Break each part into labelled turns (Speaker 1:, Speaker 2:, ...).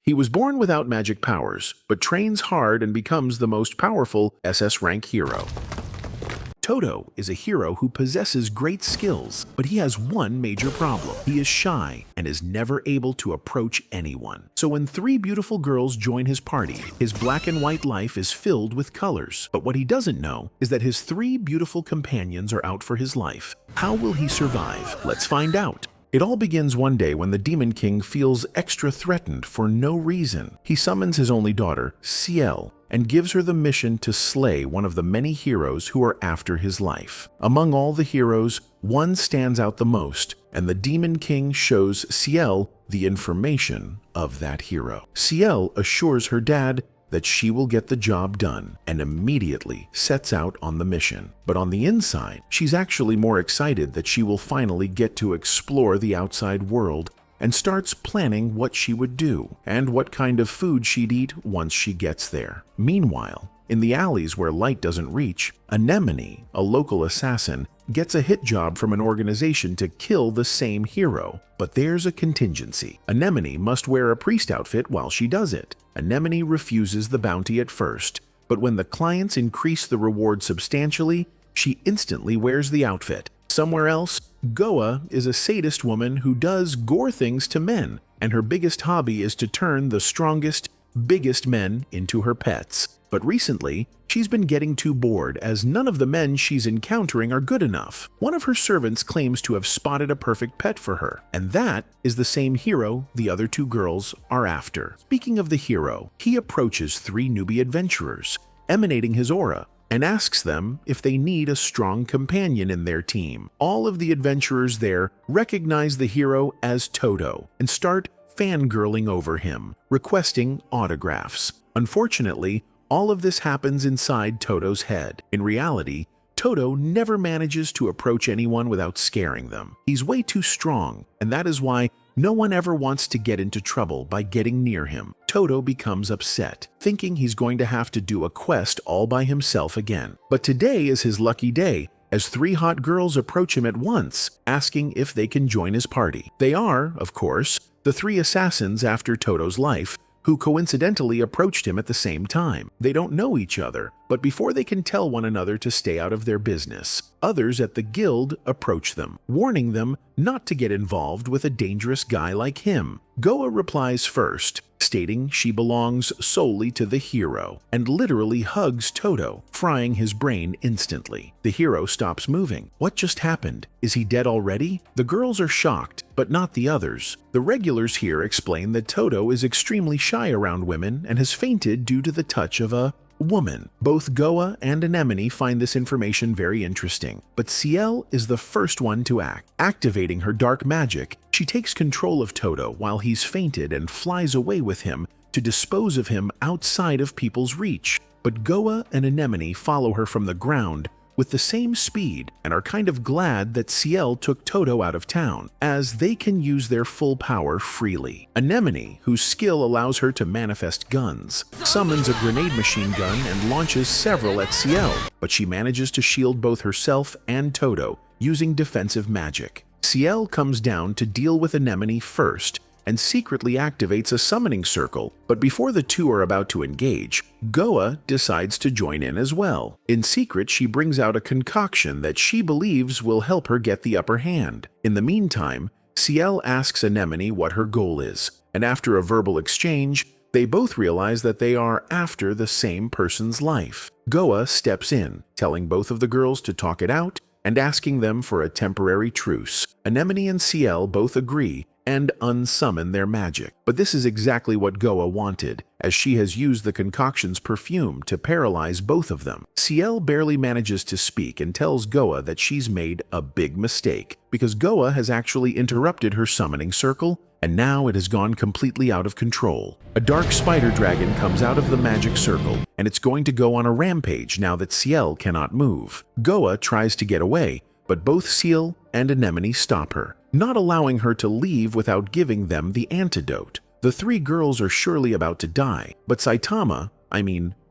Speaker 1: He was born without magic powers, but trains hard and becomes the most powerful SS rank hero. Toto is a hero who possesses great skills, but he has one major problem. He is shy and is never able to approach anyone. So when three beautiful girls join his party, his black and white life is filled with colors. But what he doesn't know is that his three beautiful companions are out for his life. How will he survive? Let's find out. It all begins one day when the Demon King feels extra threatened for no reason. He summons his only daughter, Ciel, and gives her the mission to slay one of the many heroes who are after his life. Among all the heroes, one stands out the most, and the Demon King shows Ciel the information of that hero. Ciel assures her dad that she will get the job done and immediately sets out on the mission. But on the inside, she's actually more excited that she will finally get to explore the outside world and starts planning what she would do and what kind of food she'd eat once she gets there. Meanwhile, in the alleys where light doesn't reach, Anemone, a local assassin, gets a hit job from an organization to kill the same hero. But there's a contingency. Anemone must wear a priest outfit while she does it. Anemone refuses the bounty at first, but when the clients increase the reward substantially, she instantly wears the outfit. Somewhere else, Goa is a sadist woman who does gore things to men, and her biggest hobby is to turn the strongest, biggest men into her pets. But recently, she's been getting too bored as none of the men she's encountering are good enough. One of her servants claims to have spotted a perfect pet for her, and that is the same hero the other two girls are after. Speaking of the hero, he approaches three newbie adventurers, emanating his aura, and asks them if they need a strong companion in their team. All of the adventurers there recognize the hero as Toto and start fangirling over him, requesting autographs. Unfortunately, all of this happens inside Toto's head. In reality, Toto never manages to approach anyone without scaring them. He's way too strong, and that is why no one ever wants to get into trouble by getting near him. Toto becomes upset, thinking he's going to have to do a quest all by himself again. But today is his lucky day, as three hot girls approach him at once, asking if they can join his party. They are, of course, the three assassins after Toto's life, who coincidentally approached him at the same time. They don't know each other, but before they can tell one another to stay out of their business, others at the guild approach them, warning them not to get involved with a dangerous guy like him. Goa replies first, stating she belongs solely to the hero, and literally hugs Toto, frying his brain instantly. The hero stops moving. What just happened? Is he dead already? The girls are shocked, but not the others. The regulars here explain that Toto is extremely shy around women and has fainted due to the touch of a woman. Both Goa and Anemone find this information very interesting, but Ciel is the first one to act. Activating her dark magic, she takes control of Toto while he's fainted and flies away with him to dispose of him outside of people's reach. But Goa and Anemone follow her from the ground with the same speed and are kind of glad that Ciel took Toto out of town, as they can use their full power freely. Anemone, whose skill allows her to manifest guns, summons a grenade machine gun and launches several at Ciel, but she manages to shield both herself and Toto using defensive magic. Ciel comes down to deal with Anemone first and secretly activates a summoning circle, but before the two are about to engage, Goa decides to join in as well. In secret, she brings out a concoction that she believes will help her get the upper hand. In the meantime, Ciel asks Anemone what her goal is, and after a verbal exchange, they both realize that they are after the same person's life. Goa steps in, telling both of the girls to talk it out and asking them for a temporary truce. Anemone and Ciel both agree and unsummon their magic. But this is exactly what Goa wanted, as she has used the concoction's perfume to paralyze both of them. Ciel barely manages to speak and tells Goa that she's made a big mistake, because Goa has actually interrupted her summoning circle, and now it has gone completely out of control. A dark spider dragon comes out of the magic circle, and it's going to go on a rampage now that Ciel cannot move. Goa tries to get away, but both Ciel and Anemone stop her, not allowing her to leave without giving them the antidote. The three girls are surely about to die, but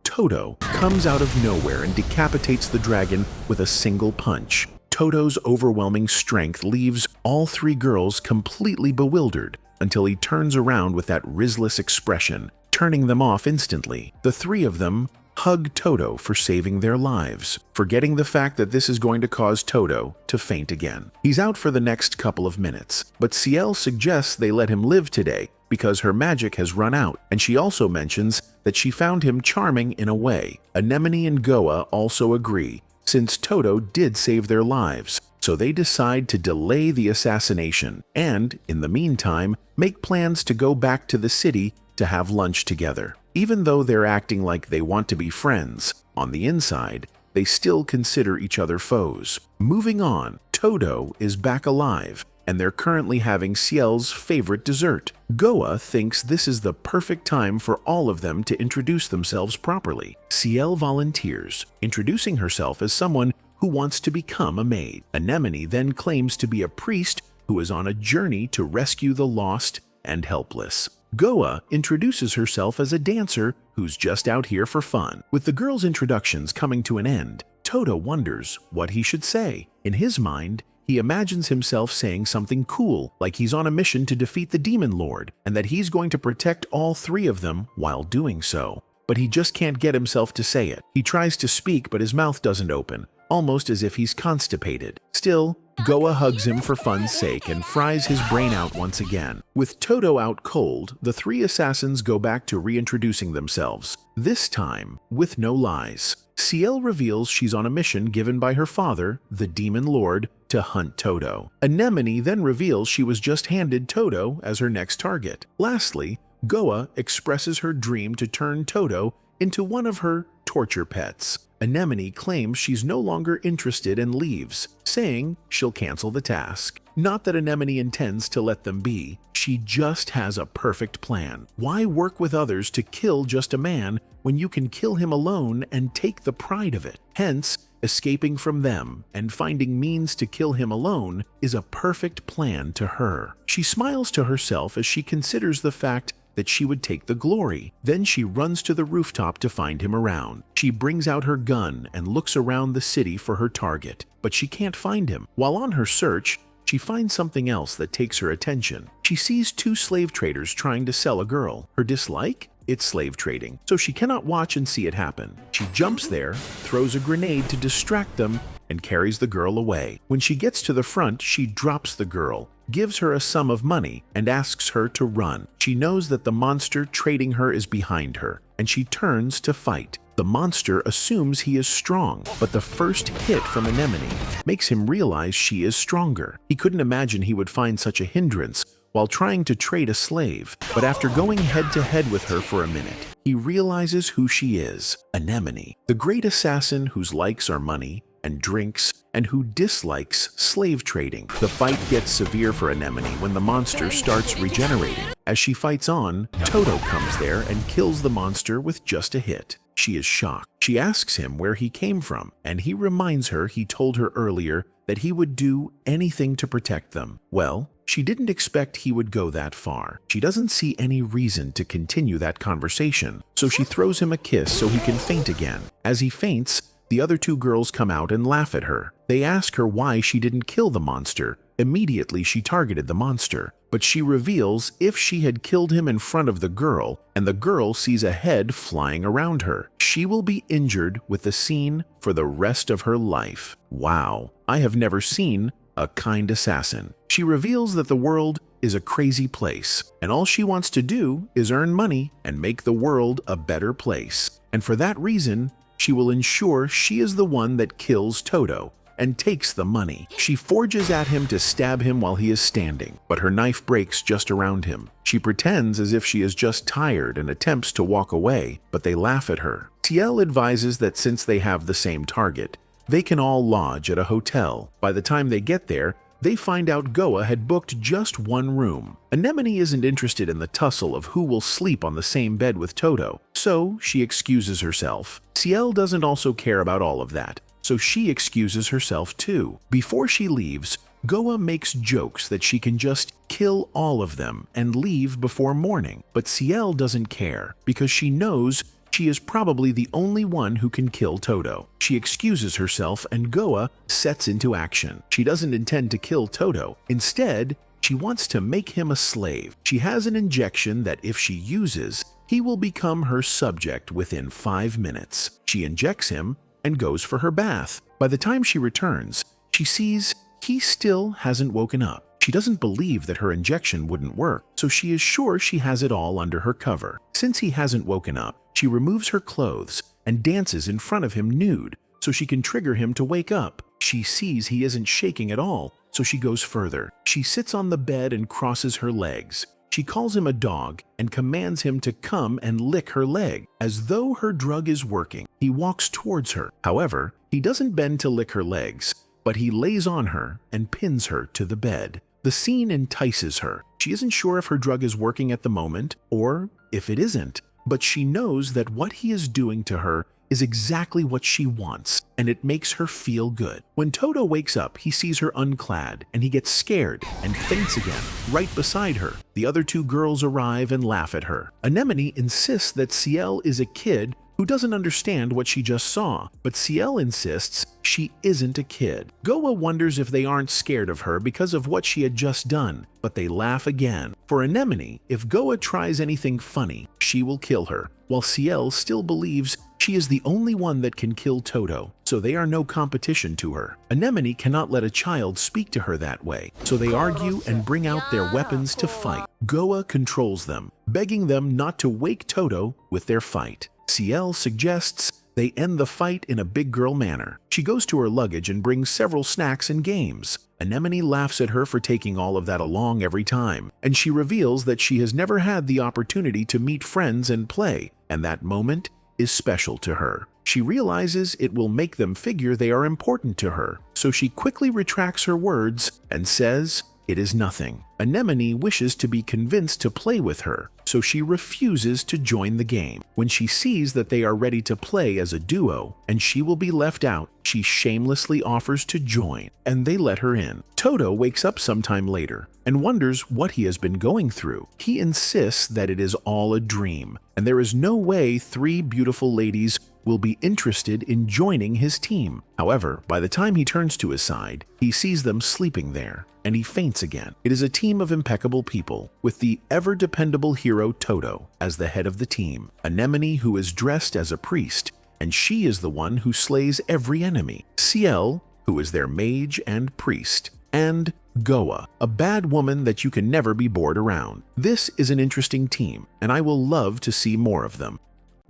Speaker 1: Toto, comes out of nowhere and decapitates the dragon with a single punch. Toto's overwhelming strength leaves all three girls completely bewildered, until he turns around with that risless expression, turning them off instantly. The three of them hug Toto for saving their lives, forgetting the fact that this is going to cause Toto to faint again. He's out for the next couple of minutes, but Ciel suggests they let him live today because her magic has run out, and she also mentions that she found him charming in a way. Anemone and Goa also agree, since Toto did save their lives, so they decide to delay the assassination and, in the meantime, make plans to go back to the city to have lunch together. Even though they're acting like they want to be friends, on the inside, they still consider each other foes. Moving on, Toto is back alive, and they're currently having Ciel's favorite dessert. Goa thinks this is the perfect time for all of them to introduce themselves properly. Ciel volunteers, introducing herself as someone who wants to become a maid. Anemone then claims to be a priest who is on a journey to rescue the lost and helpless. Goa introduces herself as a dancer who's just out here for fun. With the girls' introductions coming to an end, Toto wonders what he should say. In his mind, he imagines himself saying something cool, like he's on a mission to defeat the Demon Lord, and that he's going to protect all three of them while doing so. But he just can't get himself to say it. He tries to speak, but his mouth doesn't open, almost as if he's constipated. Still, Goa hugs him for fun's sake and fries his brain out once again. With Toto out cold, the three assassins go back to reintroducing themselves, this time with no lies. Ciel reveals she's on a mission given by her father, the Demon Lord, to hunt Toto. Anemone then reveals she was just handed Toto as her next target. Lastly, Goa expresses her dream to turn Toto into one of her torture pets. Anemone claims she's no longer interested and leaves, saying she'll cancel the task. Not that Anemone intends to let them be, she just has a perfect plan. Why work with others to kill just a man when you can kill him alone and take the pride of it? Hence, escaping from them and finding means to kill him alone is a perfect plan to her. She smiles to herself as she considers the fact that she would take the glory. Then she runs to the rooftop to find him around. She brings out her gun and looks around the city for her target, but she can't find him. While on her search, she finds something else that takes her attention. She sees two slave traders trying to sell a girl. Her dislike? It's slave trading, so she cannot watch and see it happen. She jumps there, throws a grenade to distract them, and carries the girl away. When she gets to the front, she drops the girl, gives her a sum of money, and asks her to run. She knows that the monster trading her is behind her, and she turns to fight. The monster assumes he is strong, but the first hit from Anemone makes him realize she is stronger. He couldn't imagine he would find such a hindrance while trying to trade a slave, but after going head-to-head with her for a minute, he realizes who she is, Anemone, the great assassin whose likes are money and drinks, and who dislikes slave trading. The fight gets severe for Anemone when the monster starts regenerating. As she fights on, Toto comes there and kills the monster with just a hit. She is shocked. She asks him where he came from, and he reminds her he told her earlier that he would do anything to protect them. Well, she didn't expect he would go that far. She doesn't see any reason to continue that conversation, so she throws him a kiss so he can faint again. As he faints, the other two girls come out and laugh at her. They ask her why she didn't kill the monster. Immediately, she targeted the monster, but she reveals if she had killed him in front of the girl, and the girl sees a head flying around her, she will be injured with the scene for the rest of her life. Wow, I have never seen a kind assassin. She reveals that the world is a crazy place, and all she wants to do is earn money and make the world a better place. And for that reason, she will ensure she is the one that kills Toto and takes the money. She forges at him to stab him while he is standing, but her knife breaks just around him. She pretends as if she is just tired and attempts to walk away, but they laugh at her. Ciel advises that since they have the same target, they can all lodge at a hotel. By the time they get there, they find out Goa had booked just one room. Anemone isn't interested in the tussle of who will sleep on the same bed with Toto, so she excuses herself. Ciel doesn't also care about all of that, so she excuses herself too. Before she leaves, Goa makes jokes that she can just kill all of them and leave before morning, but Ciel doesn't care because she knows she is probably the only one who can kill Toto. She excuses herself and Goa sets into action. She doesn't intend to kill Toto. Instead, She wants to make him a slave. She has an injection that if she uses, he will become her subject within 5 minutes. She injects him and goes for her bath. By the time she returns, she sees he still hasn't woken up. She doesn't believe that her injection wouldn't work, so she is sure she has it all under her cover. Since he hasn't woken up, she removes her clothes and dances in front of him nude so she can trigger him to wake up. She sees he isn't shaking at all, so she goes further. She sits on the bed and crosses her legs. She calls him a dog and commands him to come and lick her leg. As though her drug is working, he walks towards her. However, he doesn't bend to lick her legs, but he lays on her and pins her to the bed. The scene entices her. She isn't sure if her drug is working at the moment or if it isn't, but she knows that what he is doing to her is exactly what she wants, and it makes her feel good. When Toto wakes up, he sees her unclad, and he gets scared and faints again, right beside her. The other two girls arrive and laugh at her. Anemone insists that Ciel is a kid who doesn't understand what she just saw, but Ciel insists she isn't a kid. Goa wonders if they aren't scared of her because of what she had just done, but they laugh again. For Anemone, if Goa tries anything funny, she will kill her, while Ciel still believes she is the only one that can kill Toto, so they are no competition to her. Anemone cannot let a child speak to her that way, so they argue and bring out their weapons to fight. Goa controls them, begging them not to wake Toto with their fight. Ciel suggests they end the fight in a big girl manner. She goes to her luggage and brings several snacks and games. Anemone laughs at her for taking all of that along every time, and she reveals that she has never had the opportunity to meet friends and play, and that moment is special to her. She realizes it will make them figure they are important to her, so she quickly retracts her words and says it is nothing. Anemone wishes to be convinced to play with her, so she refuses to join the game. When she sees that they are ready to play as a duo and she will be left out, she shamelessly offers to join, and they let her in. Toto wakes up sometime later and wonders what he has been going through. He insists that it is all a dream, and there is no way 3 beautiful ladies will be interested in joining his team. However, by the time he turns to his side, he sees them sleeping there, and he faints again. It is a team of impeccable people, with the ever-dependable hero Toto as the head of the team. Anemone, who is dressed as a priest, and she is the one who slays every enemy. Ciel, who is their mage and priest, and Goa, a bad woman that you can never be bored around. This is an interesting team, and I will love to see more of them.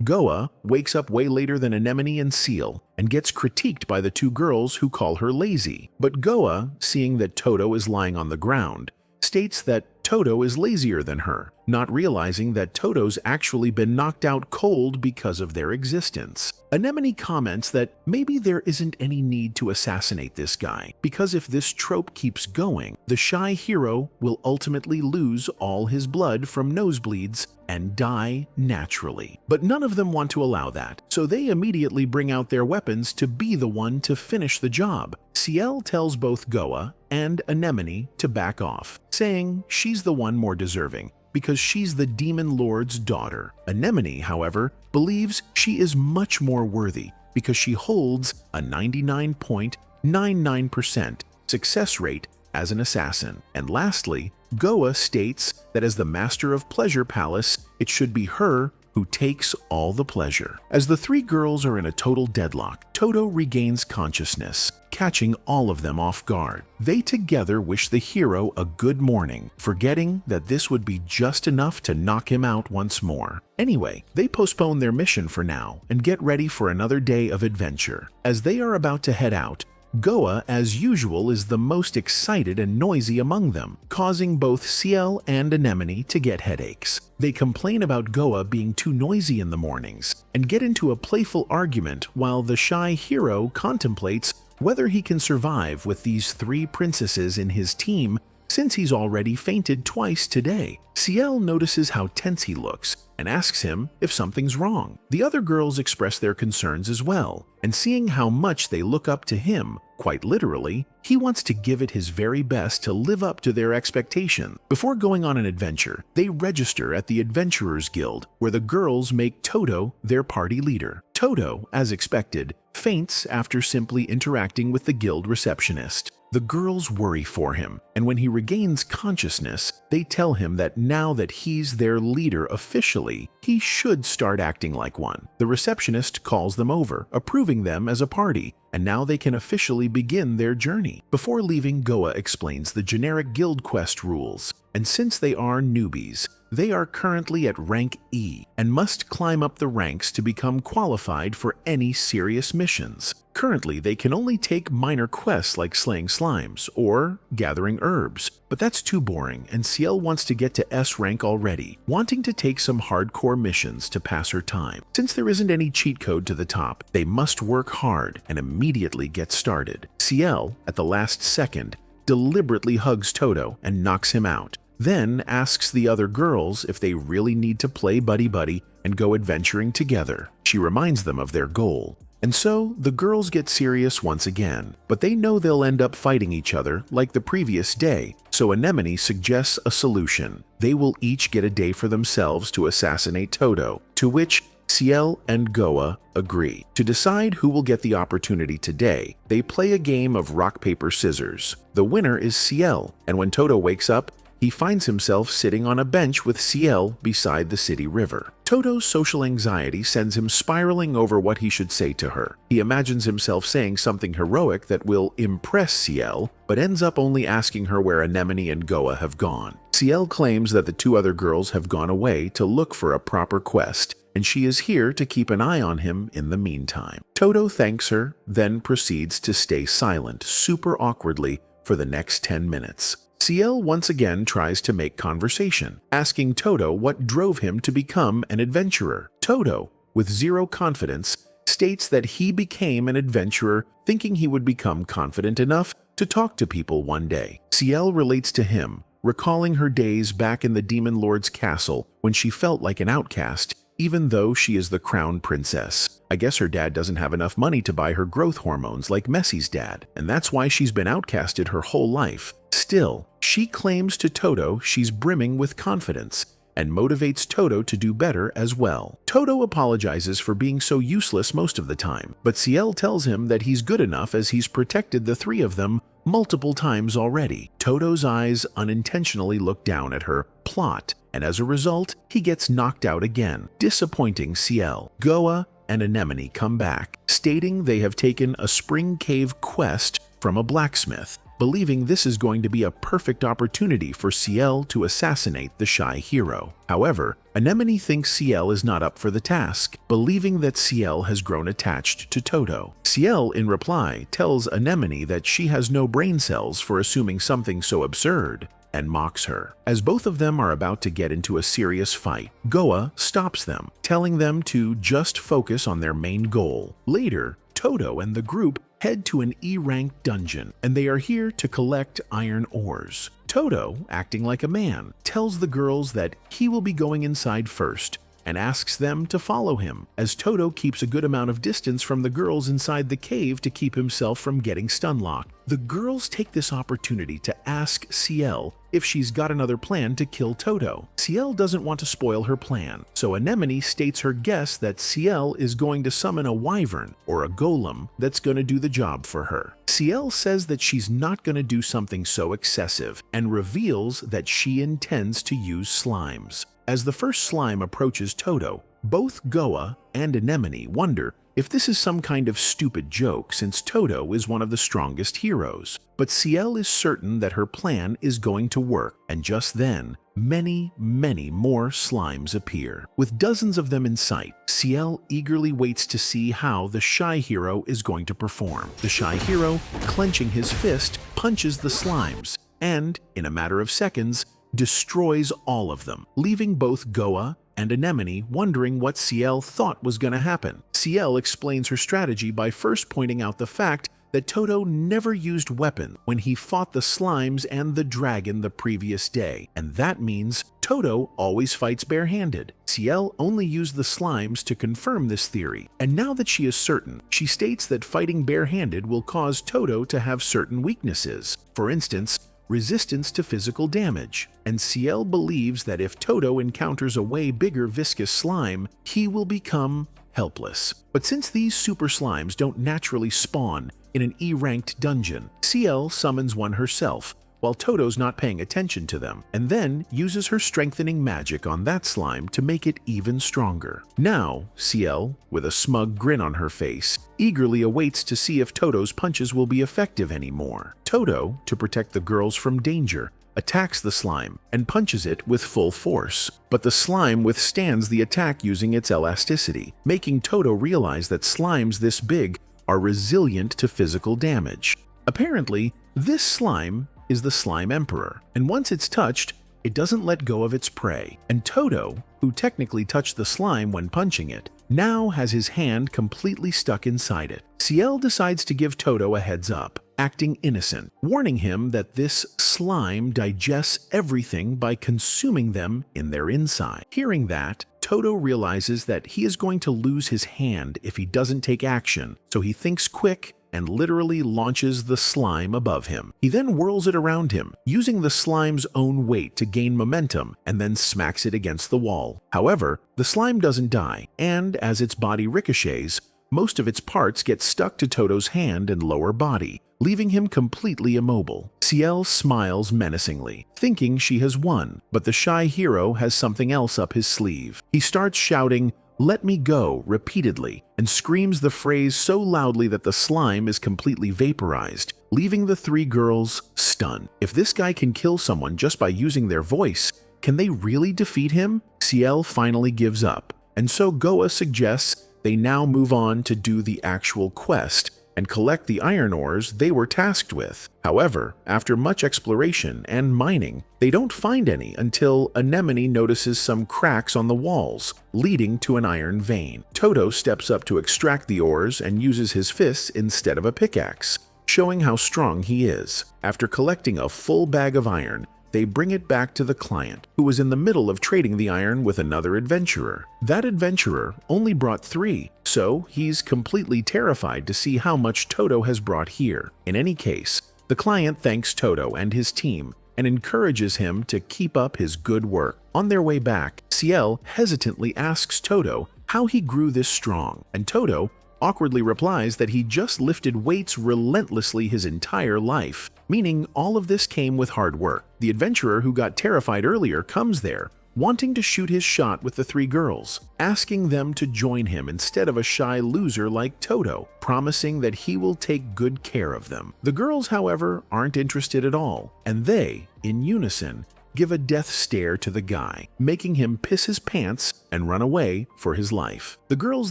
Speaker 1: Goa wakes up way later than Anemone and Ciel and gets critiqued by the 2 girls who call her lazy. But Goa, seeing that Toto is lying on the ground, states that Toto is lazier than her, not realizing that Toto's actually been knocked out cold because of their existence. Anemone comments that maybe there isn't any need to assassinate this guy, because if this trope keeps going, the shy hero will ultimately lose all his blood from nosebleeds and die naturally. But none of them want to allow that, so they immediately bring out their weapons to be the one to finish the job. Ciel tells both Goa and Anemone to back off, saying she's the one more deserving because she's the Demon Lord's daughter. Anemone, however, believes she is much more worthy because she holds a 99.99% success rate as an assassin. And lastly, Goa states that as the master of Pleasure Palace, it should be her who takes all the pleasure. As the 3 girls are in a total deadlock, Toto regains consciousness, catching all of them off guard. They together wish the hero a good morning, forgetting that this would be just enough to knock him out once more. Anyway, they postpone their mission for now and get ready for another day of adventure. As they are about to head out, Goa, as usual, is the most excited and noisy among them, causing both Ciel and Anemone to get headaches. They complain about Goa being too noisy in the mornings and get into a playful argument while the shy hero contemplates whether he can survive with these 3 princesses in his team since he's already fainted twice today. Ciel notices how tense he looks and asks him if something's wrong. The other girls express their concerns as well, and seeing how much they look up to him, quite literally, he wants to give it his very best to live up to their expectation. Before going on an adventure, they register at the Adventurers Guild, where the girls make Toto their party leader. Toto, as expected, faints after simply interacting with the guild receptionist. The girls worry for him, and when he regains consciousness, they tell him that now that he's their leader officially, he should start acting like one. The receptionist calls them over, approving them as a party, and now they can officially begin their journey. Before leaving, Goa explains the generic guild quest rules, and since they are newbies, they are currently at rank E and must climb up the ranks to become qualified for any serious missions. Currently, they can only take minor quests like slaying slimes or gathering herbs, but that's too boring, and Ciel wants to get to S rank already, wanting to take some hardcore missions to pass her time. Since there isn't any cheat code to the top, they must work hard and immediately get started. Ciel, at the last second, deliberately hugs Toto and knocks him out, then asks the other girls if they really need to play buddy-buddy and go adventuring together. She reminds them of their goal. And so, the girls get serious once again, but they know they'll end up fighting each other like the previous day, so Anemone suggests a solution. They will each get a day for themselves to assassinate Toto, to which Ciel and Goa agree. To decide who will get the opportunity today, they play a game of rock, paper, scissors. The winner is Ciel, and when Toto wakes up, he finds himself sitting on a bench with Ciel beside the city river. Toto's social anxiety sends him spiraling over what he should say to her. He imagines himself saying something heroic that will impress Ciel, but ends up only asking her where Anemone and Goa have gone. Ciel claims that the two other girls have gone away to look for a proper quest, and she is here to keep an eye on him in the meantime. Toto thanks her, then proceeds to stay silent, super awkwardly, for the next 10 minutes. Ciel once again tries to make conversation, asking Toto what drove him to become an adventurer. Toto, with zero confidence, states that he became an adventurer thinking he would become confident enough to talk to people one day. Ciel relates to him, recalling her days back in the Demon Lord's castle when she felt like an outcast, even though she is the crown princess. I guess her dad doesn't have enough money to buy her growth hormones like Messi's dad, and that's why she's been outcasted her whole life. Still, she claims to Toto she's brimming with confidence, and motivates Toto to do better as well. Toto apologizes for being so useless most of the time, but Ciel tells him that he's good enough as he's protected the three of them multiple times already. Toto's eyes unintentionally look down at her plot, and as a result, he gets knocked out again, disappointing Ciel. Goa and Anemone come back, stating they have taken a spring cave quest from a blacksmith, believing this is going to be a perfect opportunity for Ciel to assassinate the shy hero. However, Anemone thinks Ciel is not up for the task, believing that Ciel has grown attached to Toto. Ciel, in reply, tells Anemone that she has no brain cells for assuming something so absurd, and mocks her. As both of them are about to get into a serious fight, Goa stops them, telling them to just focus on their main goal. Later, Toto and the group head to an E-rank dungeon, and they are here to collect iron ores. Toto, acting like a man, tells the girls that he will be going inside first, and asks them to follow him, as Toto keeps a good amount of distance from the girls inside the cave to keep himself from getting stun-locked. The girls take this opportunity to ask Ciel if she's got another plan to kill Toto. Ciel doesn't want to spoil her plan, so Anemone states her guess that Ciel is going to summon a wyvern or a golem that's going to do the job for her. Ciel says that she's not going to do something so excessive, and reveals that she intends to use slimes. As the first slime approaches Toto, both Goa and Anemone wonder if this is some kind of stupid joke since Toto is one of the strongest heroes. But Ciel is certain that her plan is going to work, and just then, many more slimes appear. With dozens of them in sight, Ciel eagerly waits to see how the shy hero is going to perform. The shy hero, clenching his fist, punches the slimes, and, in a matter of seconds, destroys all of them, leaving both Goa and Anemone wondering what Ciel thought was going to happen. Ciel explains her strategy by first pointing out the fact that Toto never used weapons when he fought the slimes and the dragon the previous day, and that means Toto always fights barehanded. Ciel only used the slimes to confirm this theory, and now that she is certain, she states that fighting barehanded will cause Toto to have certain weaknesses. For instance, resistance to physical damage, and Ciel believes that if Toto encounters a way bigger viscous slime, he will become helpless. But since these super slimes don't naturally spawn in an E-ranked dungeon. CL summons one herself, while Toto's not paying attention to them, and then uses her strengthening magic on that slime to make it even stronger. Now, CL, with a smug grin on her face, eagerly awaits to see if Toto's punches will be effective anymore. Toto, to protect the girls from danger, attacks the slime and punches it with full force. But the slime withstands the attack using its elasticity, making Toto realize that slimes this big are resilient to physical damage. Apparently, this slime is the Slime Emperor, and once it's touched, it doesn't let go of its prey. And Toto, who technically touched the slime when punching it, now has his hand completely stuck inside it. CL decides to give Toto a heads up, acting innocent, warning him that this slime digests everything by consuming them in their inside. Hearing that, Toto realizes that he is going to lose his hand if he doesn't take action, so he thinks quick and literally launches the slime above him. He then whirls it around him, using the slime's own weight to gain momentum, and then smacks it against the wall. However, the slime doesn't die, and as its body ricochets, most of its parts get stuck to Toto's hand and lower body, leaving him completely immobile. CL smiles menacingly, thinking she has won, but the shy hero has something else up his sleeve. He starts shouting, "Let me go," repeatedly, and screams the phrase so loudly that the slime is completely vaporized, leaving the three girls stunned. If this guy can kill someone just by using their voice, can they really defeat him? CL finally gives up, and so Goa suggests they now move on to do the actual quest and collect the iron ores they were tasked with. However, after much exploration and mining, they don't find any until Anemone notices some cracks on the walls, leading to an iron vein. Toto steps up to extract the ores and uses his fists instead of a pickaxe, showing how strong he is. After collecting a full bag of iron, they bring it back to the client, who was in the middle of trading the iron with another adventurer. That adventurer only brought 3, so he's completely terrified to see how much Toto has brought here. In any case, the client thanks Toto and his team and encourages him to keep up his good work. On their way back, CL hesitantly asks Toto how he grew this strong, and Toto awkwardly replies that he just lifted weights relentlessly his entire life, meaning all of this came with hard work. The adventurer who got terrified earlier comes there, wanting to shoot his shot with the 3 girls, asking them to join him instead of a shy loser like Toto, promising that he will take good care of them. The girls, however, aren't interested at all, and they, in unison, give a death stare to the guy, making him piss his pants and run away for his life. The girls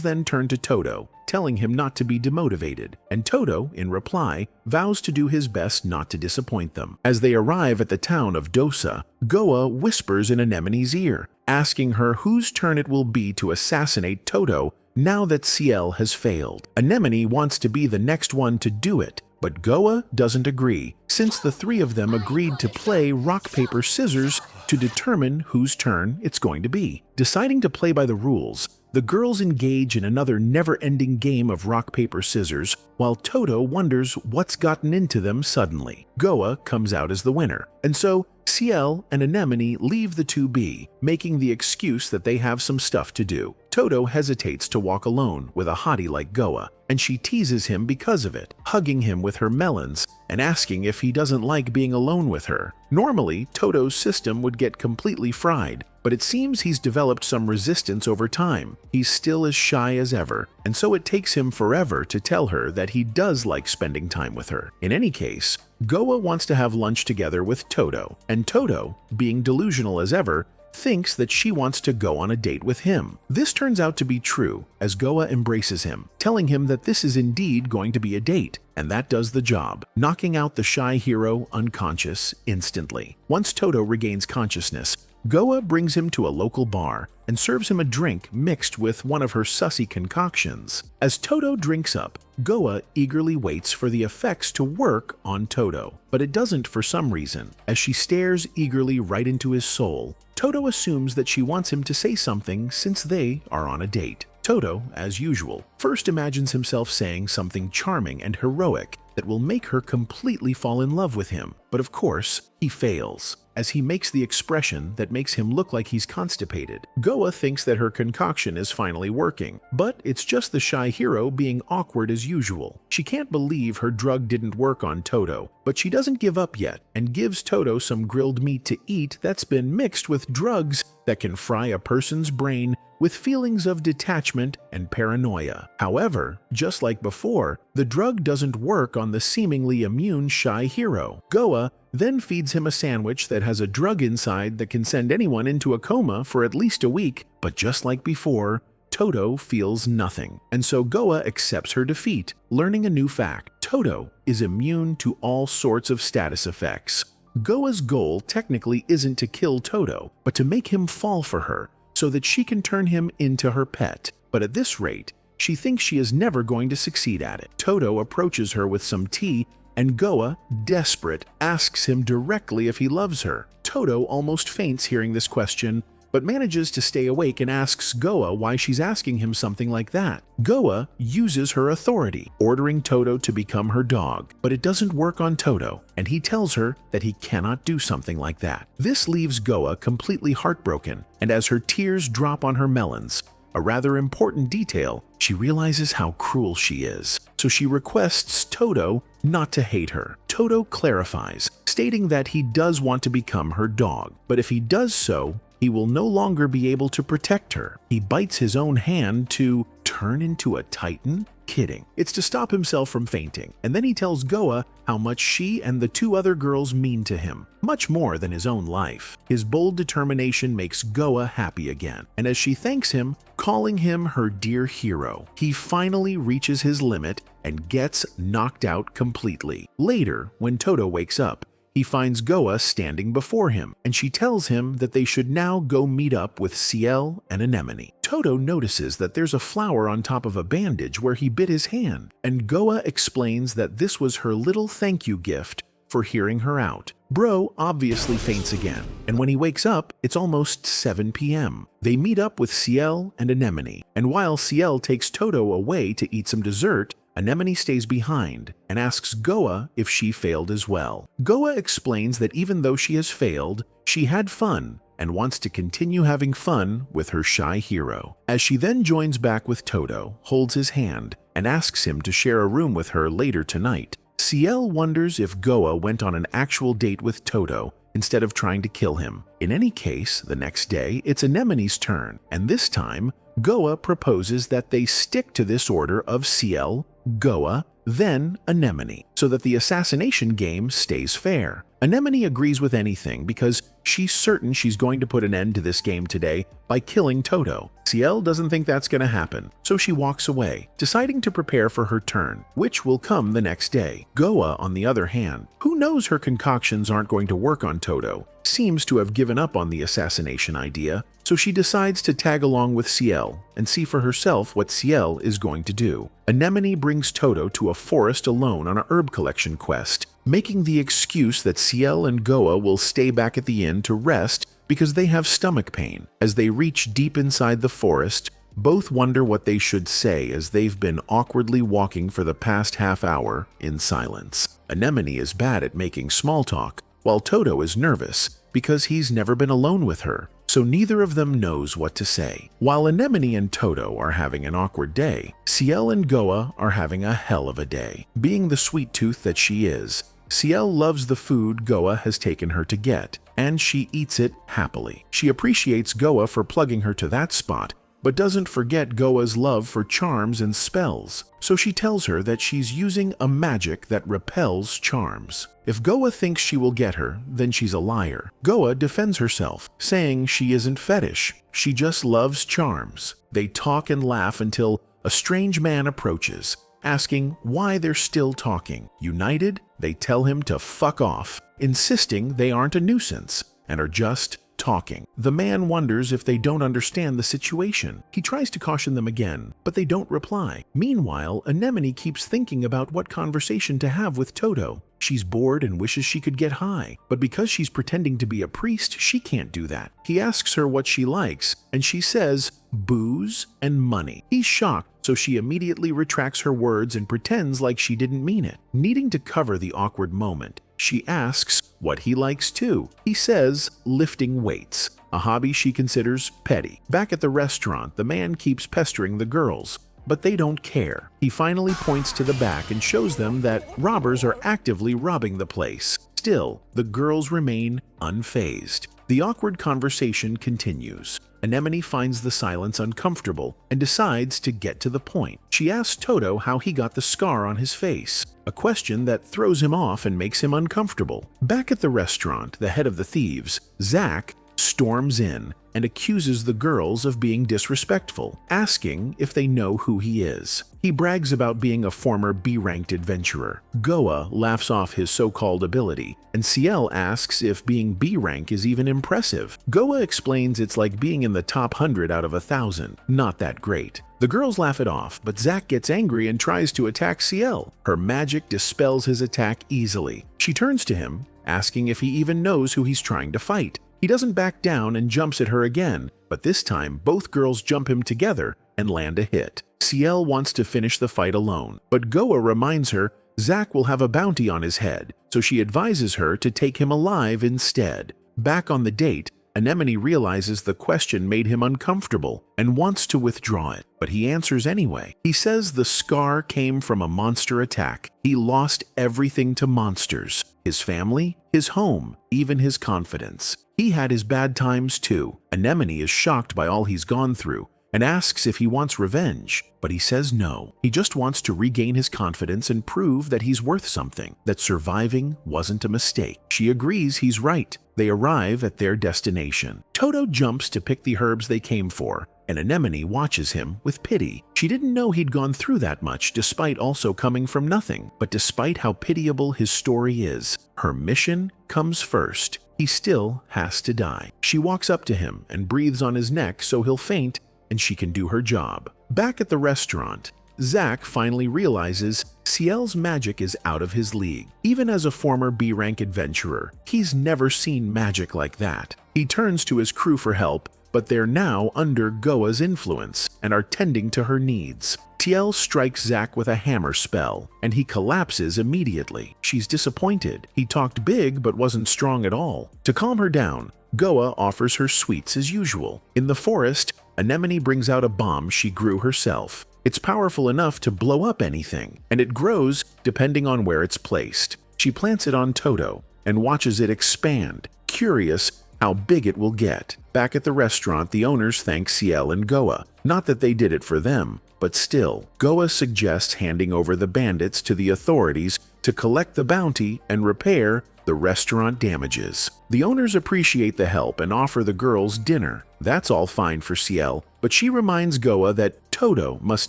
Speaker 1: then turn to Toto, telling him not to be demotivated, and Toto, in reply, vows to do his best not to disappoint them. As they arrive at the town of Dosa, Goa whispers in Anemone's ear, asking her whose turn it will be to assassinate Toto now that CL has failed. Anemone wants to be the next one to do it, but Goa doesn't agree, since the 3 of them agreed to play rock, paper, scissors to determine whose turn it's going to be. Deciding to play by the rules, the girls engage in another never-ending game of rock, paper, scissors, while Toto wonders what's gotten into them suddenly. Goa comes out as the winner, and so CL and Anemone leave the 2 be, making the excuse that they have some stuff to do. Toto hesitates to walk alone with a hottie like Goa, and she teases him because of it, hugging him with her melons and asking if he doesn't like being alone with her. Normally, Toto's system would get completely fried, but it seems he's developed some resistance over time. He's still as shy as ever, and so it takes him forever to tell her that he does like spending time with her. In any case, Goa wants to have lunch together with Toto, and Toto, being delusional as ever, thinks that she wants to go on a date with him. This turns out to be true, as Goa embraces him, telling him that this is indeed going to be a date, and that does the job, knocking out the shy hero unconscious instantly. Once Toto regains consciousness, Goa brings him to a local bar and serves him a drink mixed with one of her sussy concoctions. As Toto drinks up, Goa eagerly waits for the effects to work on Toto, but it doesn't for some reason. As she stares eagerly right into his soul, Toto assumes that she wants him to say something since they are on a date. Toto, as usual, first imagines himself saying something charming and heroic that will make her completely fall in love with him, but of course, he fails. as he makes the expression that makes him look like he's constipated. Goa thinks that her concoction is finally working, but it's just the shy hero being awkward as usual. She can't believe her drug didn't work on Toto, but she doesn't give up yet and gives Toto some grilled meat to eat that's been mixed with drugs that can fry a person's brain with feelings of detachment and paranoia. However, just like before, the drug doesn't work on the seemingly immune shy hero. Goa then feeds him a sandwich that has a drug inside that can send anyone into a coma for at least a week, but just like before, Toto feels nothing, and so Goa accepts her defeat, learning a new fact. Toto is immune to all sorts of status effects. Goa's goal technically isn't to kill Toto, but to make him fall for her, so that she can turn him into her pet. But at this rate, she thinks she is never going to succeed at it. Toto approaches her with some tea, and Goa, desperate, asks him directly if he loves her. Toto almost faints hearing this question, but manages to stay awake and asks Goa why she's asking him something like that. Goa uses her authority, ordering Toto to become her dog, but it doesn't work on Toto, and he tells her that he cannot do something like that. This leaves Goa completely heartbroken, and as her tears drop on her melons, a rather important detail, she realizes how cruel she is. So she requests Toto not to hate her. Toto clarifies, stating that he does want to become her dog, but if he does so, he will no longer be able to protect her. He bites his own hand to turn into a titan? Kidding. It's to stop himself from fainting, and then he tells Goa how much she and the two other girls mean to him, much more than his own life. His bold determination makes Goa happy again, and as she thanks him, calling him her dear hero, he finally reaches his limit and gets knocked out completely. Later, when Toto wakes up, he finds Goa standing before him, and she tells him that they should now go meet up with Ciel and Anemone. Toto notices that there's a flower on top of a bandage where he bit his hand, and Goa explains that this was her little thank you gift for hearing her out. Bro obviously faints again, and when he wakes up, it's almost 7 p.m. They meet up with Ciel and Anemone, and while Ciel takes Toto away to eat some dessert, Anemone stays behind and asks Goa if she failed as well. Goa explains that even though she has failed, she had fun and wants to continue having fun with her shy hero. As she then joins back with Toto, holds his hand, and asks him to share a room with her later tonight. Ciel wonders if Goa went on an actual date with Toto instead of trying to kill him. In any case, the next day, it's Anemone's turn, and this time, Goa proposes that they stick to this order of Ciel, Goa, then Anemone, so that the assassination game stays fair. Anemone agrees with anything because she's certain she's going to put an end to this game today by killing Toto. Ciel doesn't think that's going to happen, so she walks away, deciding to prepare for her turn, which will come the next day. Goa, on the other hand, who knows her concoctions aren't going to work on Toto, seems to have given up on the assassination idea, so she decides to tag along with Ciel and see for herself what Ciel is going to do. Anemone brings Toto to a forest alone on a herb collection quest, making the excuse that Ciel and Goa will stay back at the inn to rest because they have stomach pain. As they reach deep inside the forest, both wonder what they should say as they've been awkwardly walking for the past half hour in silence. Anemone is bad at making small talk, while Toto is nervous because he's never been alone with her, so neither of them knows what to say. While Anemone and Toto are having an awkward day, Ciel and Goa are having a hell of a day. Being the sweet tooth that she is, Ciel loves the food Goa has taken her to get, and she eats it happily. She appreciates Goa for plugging her to that spot, but doesn't forget Goa's love for charms and spells, so she tells her that she's using a magic that repels charms. If Goa thinks she will get her, then she's a liar. Goa defends herself, saying she isn't fetish, she just loves charms. They talk and laugh until a strange man approaches, asking why they're still talking. United, they tell him to fuck off, insisting they aren't a nuisance and are just talking. The man wonders if they don't understand the situation. He tries to caution them again, but they don't reply. Meanwhile, Anemone keeps thinking about what conversation to have with Toto. She's bored and wishes she could get high, but because she's pretending to be a priest, she can't do that. He asks her what she likes, and she says booze and money. He's shocked, so she immediately retracts her words and pretends like she didn't mean it. Needing to cover the awkward moment, she asks what he likes too. He says lifting weights, a hobby she considers petty. Back at the restaurant, the man keeps pestering the girls, but they don't care. He finally points to the back and shows them that robbers are actively robbing the place. Still, the girls remain unfazed. The awkward conversation continues. Anemone finds the silence uncomfortable and decides to get to the point. She asks Toto how he got the scar on his face, a question that throws him off and makes him uncomfortable. Back at the restaurant, the head of the thieves, Zach, storms in and accuses the girls of being disrespectful, asking if they know who he is. He brags about being a former B-ranked adventurer. Goa laughs off his so-called ability, and Ciel asks if being B-rank is even impressive. Goa explains it's like being in the top 100 out of 1,000. Not that great. The girls laugh it off, but Zach gets angry and tries to attack Ciel. Her magic dispels his attack easily. She turns to him, asking if he even knows who he's trying to fight. He doesn't back down and jumps at her again, but this time both girls jump him together and land a hit. Ciel wants to finish the fight alone, but Goa reminds her Zach will have a bounty on his head, so she advises her to take him alive instead. Back on the date, Anemone realizes the question made him uncomfortable and wants to withdraw it, but he answers anyway. He says the scar came from a monster attack. He lost everything to monsters. His family, his home, even his confidence. He had his bad times too. Anemone is shocked by all he's gone through and asks if he wants revenge, but he says no. He just wants to regain his confidence and prove that he's worth something, that surviving wasn't a mistake. She agrees he's right. They arrive at their destination. Toto jumps to pick the herbs they came for, and Anemone watches him with pity. She didn't know he'd gone through that much despite also coming from nothing. But despite how pitiable his story is, her mission comes first. He still has to die. She walks up to him and breathes on his neck so he'll faint and she can do her job. Back at the restaurant, Zach finally realizes Ciel's magic is out of his league. Even as a former B-rank adventurer, he's never seen magic like that. He turns to his crew for help, but they're now under Goa's influence and are tending to her needs. Ciel strikes Zach with a hammer spell, and he collapses immediately. She's disappointed. He talked big but wasn't strong at all. To calm her down, Goa offers her sweets as usual. In the forest, Anemone brings out a bomb she grew herself. It's powerful enough to blow up anything, and it grows depending on where it's placed. She plants it on Toto and watches it expand, curious how big it will get. Back at the restaurant, the owners thank Ciel and Goa. Not that they did it for them, but still, Goa suggests handing over the bandits to the authorities to collect the bounty and repair the restaurant damages. The owners appreciate the help and offer the girls dinner. That's all fine for Ciel, but she reminds Goa that Toto must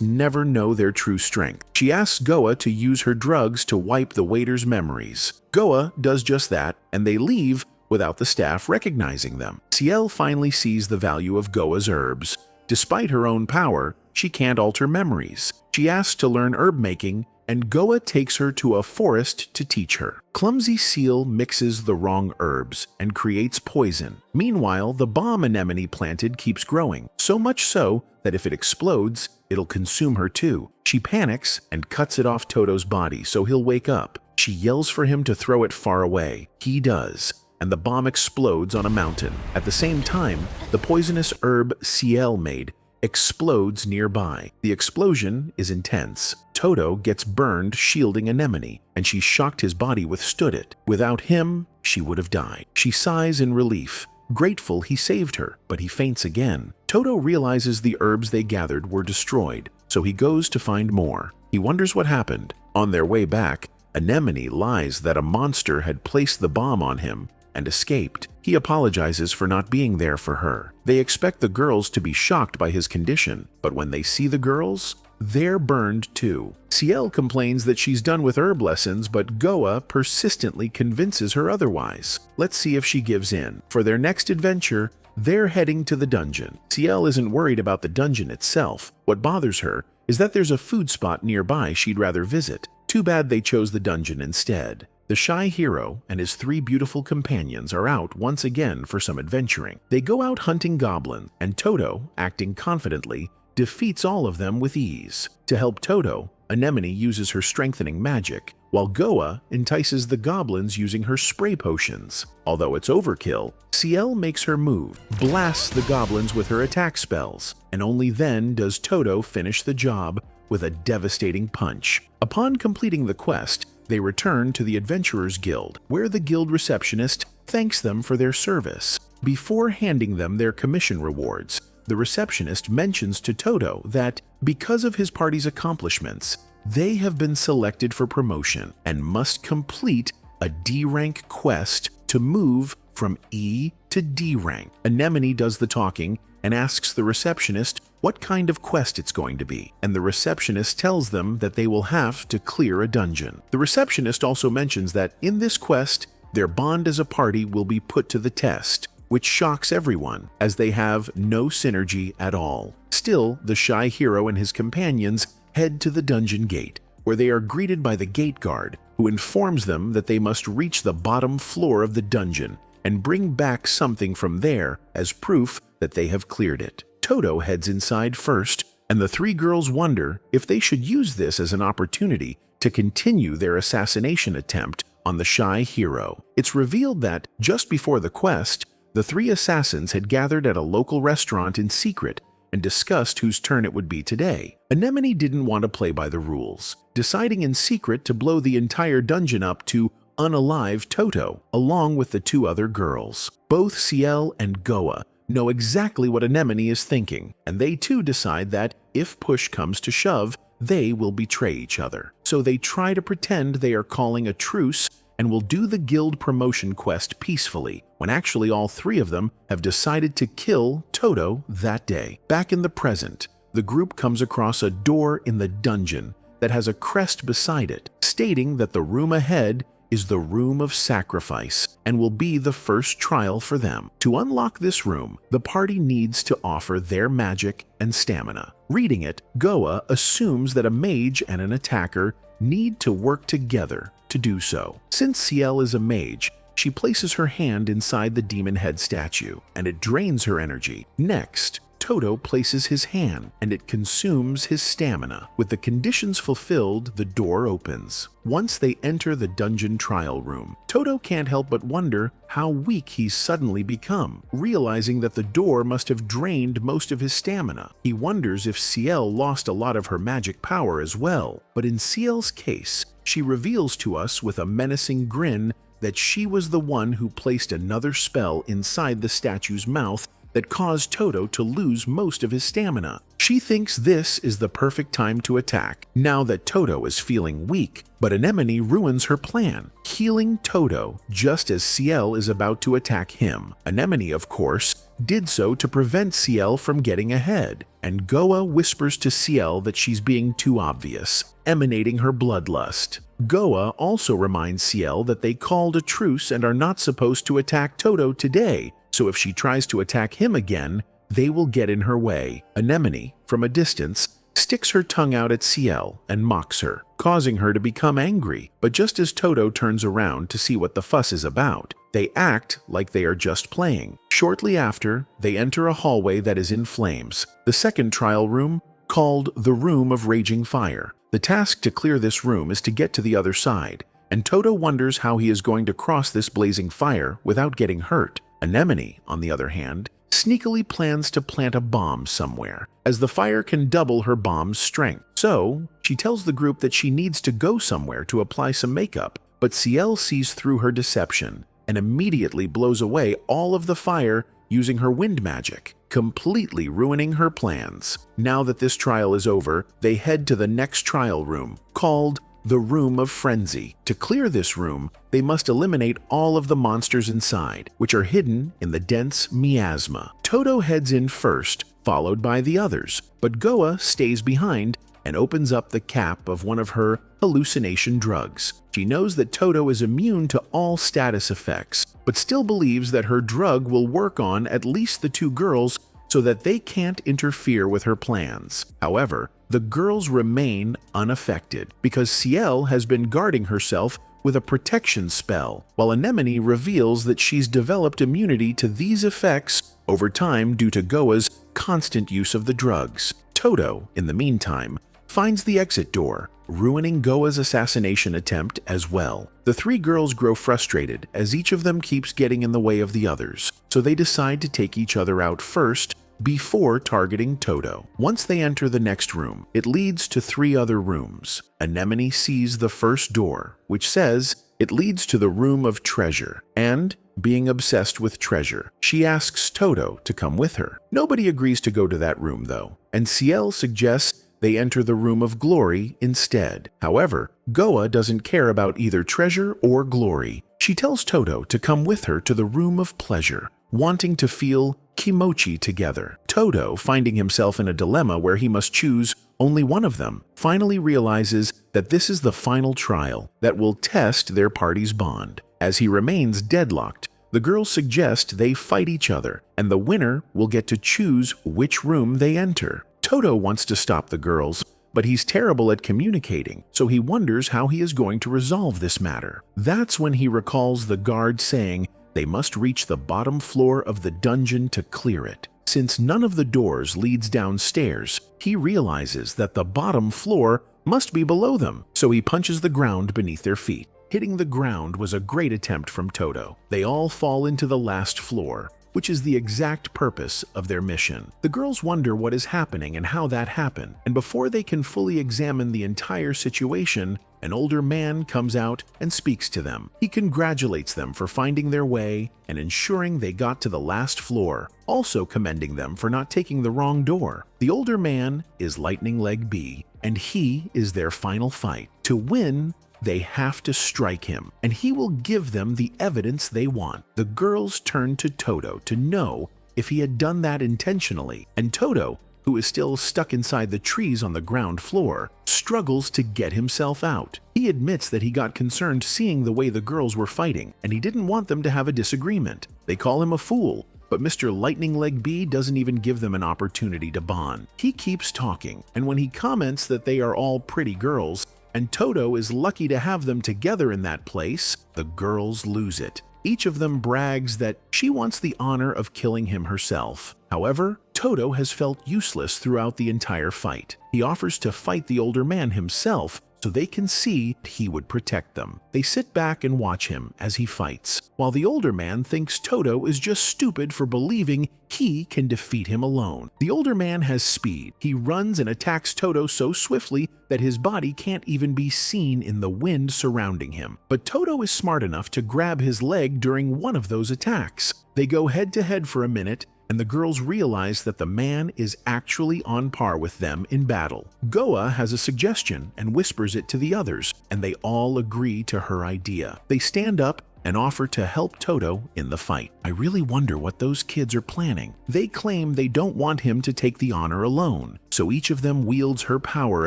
Speaker 1: never know their true strength. She asks Goa to use her drugs to wipe the waiter's memories. Goa does just that, and they leave without the staff recognizing them. Ciel finally sees the value of Goa's herbs. Despite her own power, she can't alter memories. She asks to learn herb making, and Goa takes her to a forest to teach her. Clumsy Ciel mixes the wrong herbs and creates poison. Meanwhile, the bomb Anemone planted keeps growing, so much so that if it explodes, it'll consume her too. She panics and cuts it off Toto's body so he'll wake up. She yells for him to throw it far away. He does, and the bomb explodes on a mountain. At the same time, the poisonous herb Ciel made explodes nearby. The explosion is intense. Toto gets burned shielding Anemone, and she's shocked his body withstood it. Without him, she would have died. She sighs in relief, grateful he saved her, but he faints again. Toto realizes the herbs they gathered were destroyed, so he goes to find more. He wonders what happened. On their way back, Anemone lies that a monster had placed the bomb on him and escaped. He apologizes for not being there for her. They expect the girls to be shocked by his condition, but when they see the girls, they're burned too. Ciel complains that she's done with herb lessons, but Goa persistently convinces her otherwise. Let's see if she gives in. For their next adventure, they're heading to the dungeon. Ciel isn't worried about the dungeon itself. What bothers her is that there's a food spot nearby she'd rather visit. Too bad they chose the dungeon instead. The shy hero and his 3 beautiful companions are out once again for some adventuring. They go out hunting goblins, and Toto, acting confidently, defeats all of them with ease. To help Toto, Anemone uses her strengthening magic, while Goa entices the goblins using her spray potions. Although it's overkill, Ciel makes her move, blasts the goblins with her attack spells, and only then does Toto finish the job with a devastating punch. Upon completing the quest, they return to the Adventurers Guild, where the guild receptionist thanks them for their service. Before handing them their commission rewards, the receptionist mentions to Toto that, because of his party's accomplishments, they have been selected for promotion and must complete a D rank quest to move from E to D rank. Anemone does the talking and asks the receptionist what kind of quest it's going to be, and the receptionist tells them that they will have to clear a dungeon. The receptionist also mentions that in this quest, their bond as a party will be put to the test, which shocks everyone, as they have no synergy at all. Still, the shy hero and his companions head to the dungeon gate, where they are greeted by the gate guard, who informs them that they must reach the bottom floor of the dungeon and bring back something from there as proof that they have cleared it. Toto heads inside first, and the three girls wonder if they should use this as an opportunity to continue their assassination attempt on the shy hero. It's revealed that, just before the quest, the three assassins had gathered at a local restaurant in secret and discussed whose turn it would be today. Anemone didn't want to play by the rules, deciding in secret to blow the entire dungeon up to unalive Toto, along with the two other girls. Both Ciel and Goa know exactly what Anemone is thinking, and they too decide that, if push comes to shove, they will betray each other. So they try to pretend they are calling a truce and will do the guild promotion quest peacefully, when actually all three of them have decided to kill Toto that day. Back in the present, the group comes across a door in the dungeon that has a crest beside it, stating that the room ahead is the Room of Sacrifice and will be the first trial for them. To unlock this room, the party needs to offer their magic and stamina. Reading it, Goa assumes that a mage and an attacker need to work together to do so. Since Ciel is a mage, she places her hand inside the demon head statue, and it drains her energy. Next, Toto places his hand, and it consumes his stamina. With the conditions fulfilled, the door opens. Once they enter the dungeon trial room, Toto can't help but wonder how weak he's suddenly become, realizing that the door must have drained most of his stamina. He wonders if Ciel lost a lot of her magic power as well, but in Ciel's case, she reveals to us with a menacing grin that she was the one who placed another spell inside the statue's mouth that caused Toto to lose most of his stamina. She thinks this is the perfect time to attack, now that Toto is feeling weak, but Anemone ruins her plan, healing Toto just as Ciel is about to attack him. Anemone, of course, did so to prevent Ciel from getting ahead, and Goa whispers to Ciel that she's being too obvious, emanating her bloodlust. Goa also reminds Ciel that they called a truce and are not supposed to attack Toto today, so if she tries to attack him again, they will get in her way. Anemone, from a distance, sticks her tongue out at Ciel and mocks her, causing her to become angry. But just as Toto turns around to see what the fuss is about, they act like they are just playing. Shortly after, they enter a hallway that is in flames, the second trial room, called the Room of Raging Fire. The task to clear this room is to get to the other side, and Toto wonders how he is going to cross this blazing fire without getting hurt. Anemone, on the other hand, sneakily plans to plant a bomb somewhere, as the fire can double her bomb's strength. So, she tells the group that she needs to go somewhere to apply some makeup, but Ciel sees through her deception and immediately blows away all of the fire using her wind magic, completely ruining her plans. Now that this trial is over, they head to the next trial room, called the Room of Frenzy. To clear this room, they must eliminate all of the monsters inside, which are hidden in the dense miasma. Toto heads in first, followed by the others, but Goa stays behind and opens up the cap of one of her hallucination drugs. She knows that Toto is immune to all status effects, but still believes that her drug will work on at least the two girls so that they can't interfere with her plans. However, the girls remain unaffected because Ciel has been guarding herself with a protection spell, while Anemone reveals that she's developed immunity to these effects over time due to Goa's constant use of the drugs. Toto, in the meantime, finds the exit door, ruining Goa's assassination attempt as well. The three girls grow frustrated as each of them keeps getting in the way of the others, so they decide to take each other out first before targeting Toto. Once they enter the next room, it leads to three other rooms. Anemone sees the first door, which says it leads to the room of treasure, and being obsessed with treasure, she asks Toto to come with her. Nobody agrees to go to that room though, and Ciel suggests they enter the room of glory instead. However, Goa doesn't care about either treasure or glory. She tells Toto to come with her to the room of pleasure, wanting to feel kimochi together. Toto, finding himself in a dilemma where he must choose only one of them, finally realizes that this is the final trial that will test their party's bond. As he remains deadlocked, the girls suggest they fight each other, and the winner will get to choose which room they enter. Toto wants to stop the girls, but he's terrible at communicating, so he wonders how he is going to resolve this matter. That's when he recalls the guard saying they must reach the bottom floor of the dungeon to clear it. Since none of the doors leads downstairs, he realizes that the bottom floor must be below them, so he punches the ground beneath their feet. Hitting the ground was a great attempt from Toto. They all fall into the last floor, which is the exact purpose of their mission. The girls wonder what is happening and how that happened, and before they can fully examine the entire situation, an older man comes out and speaks to them. He congratulates them for finding their way and ensuring they got to the last floor, also commending them for not taking the wrong door. The older man is Lightning Leg B, and he is their final fight. To win, they have to strike him, and he will give them the evidence they want. The girls turn to Toto to know if he had done that intentionally, and Toto, who is still stuck inside the trees on the ground floor, struggles to get himself out. He admits that he got concerned seeing the way the girls were fighting, and he didn't want them to have a disagreement. They call him a fool, but Mr. Lightning Leg B doesn't even give them an opportunity to bond. He keeps talking, and when he comments that they are all pretty girls, and Toto is lucky to have them together in that place, the girls lose it. Each of them brags that she wants the honor of killing him herself. However, Toto has felt useless throughout the entire fight. He offers to fight the older man himself so they can see he would protect them. They sit back and watch him as he fights, while the older man thinks Toto is just stupid for believing he can defeat him alone. The older man has speed. He runs and attacks Toto so swiftly that his body can't even be seen in the wind surrounding him. But Toto is smart enough to grab his leg during one of those attacks. They go head to head for a minute, and the girls realize that the man is actually on par with them in battle. Goa has a suggestion and whispers it to the others, and they all agree to her idea. They stand up and offer to help Toto in the fight. I really wonder what those kids are planning. They claim they don't want him to take the honor alone, so each of them wields her power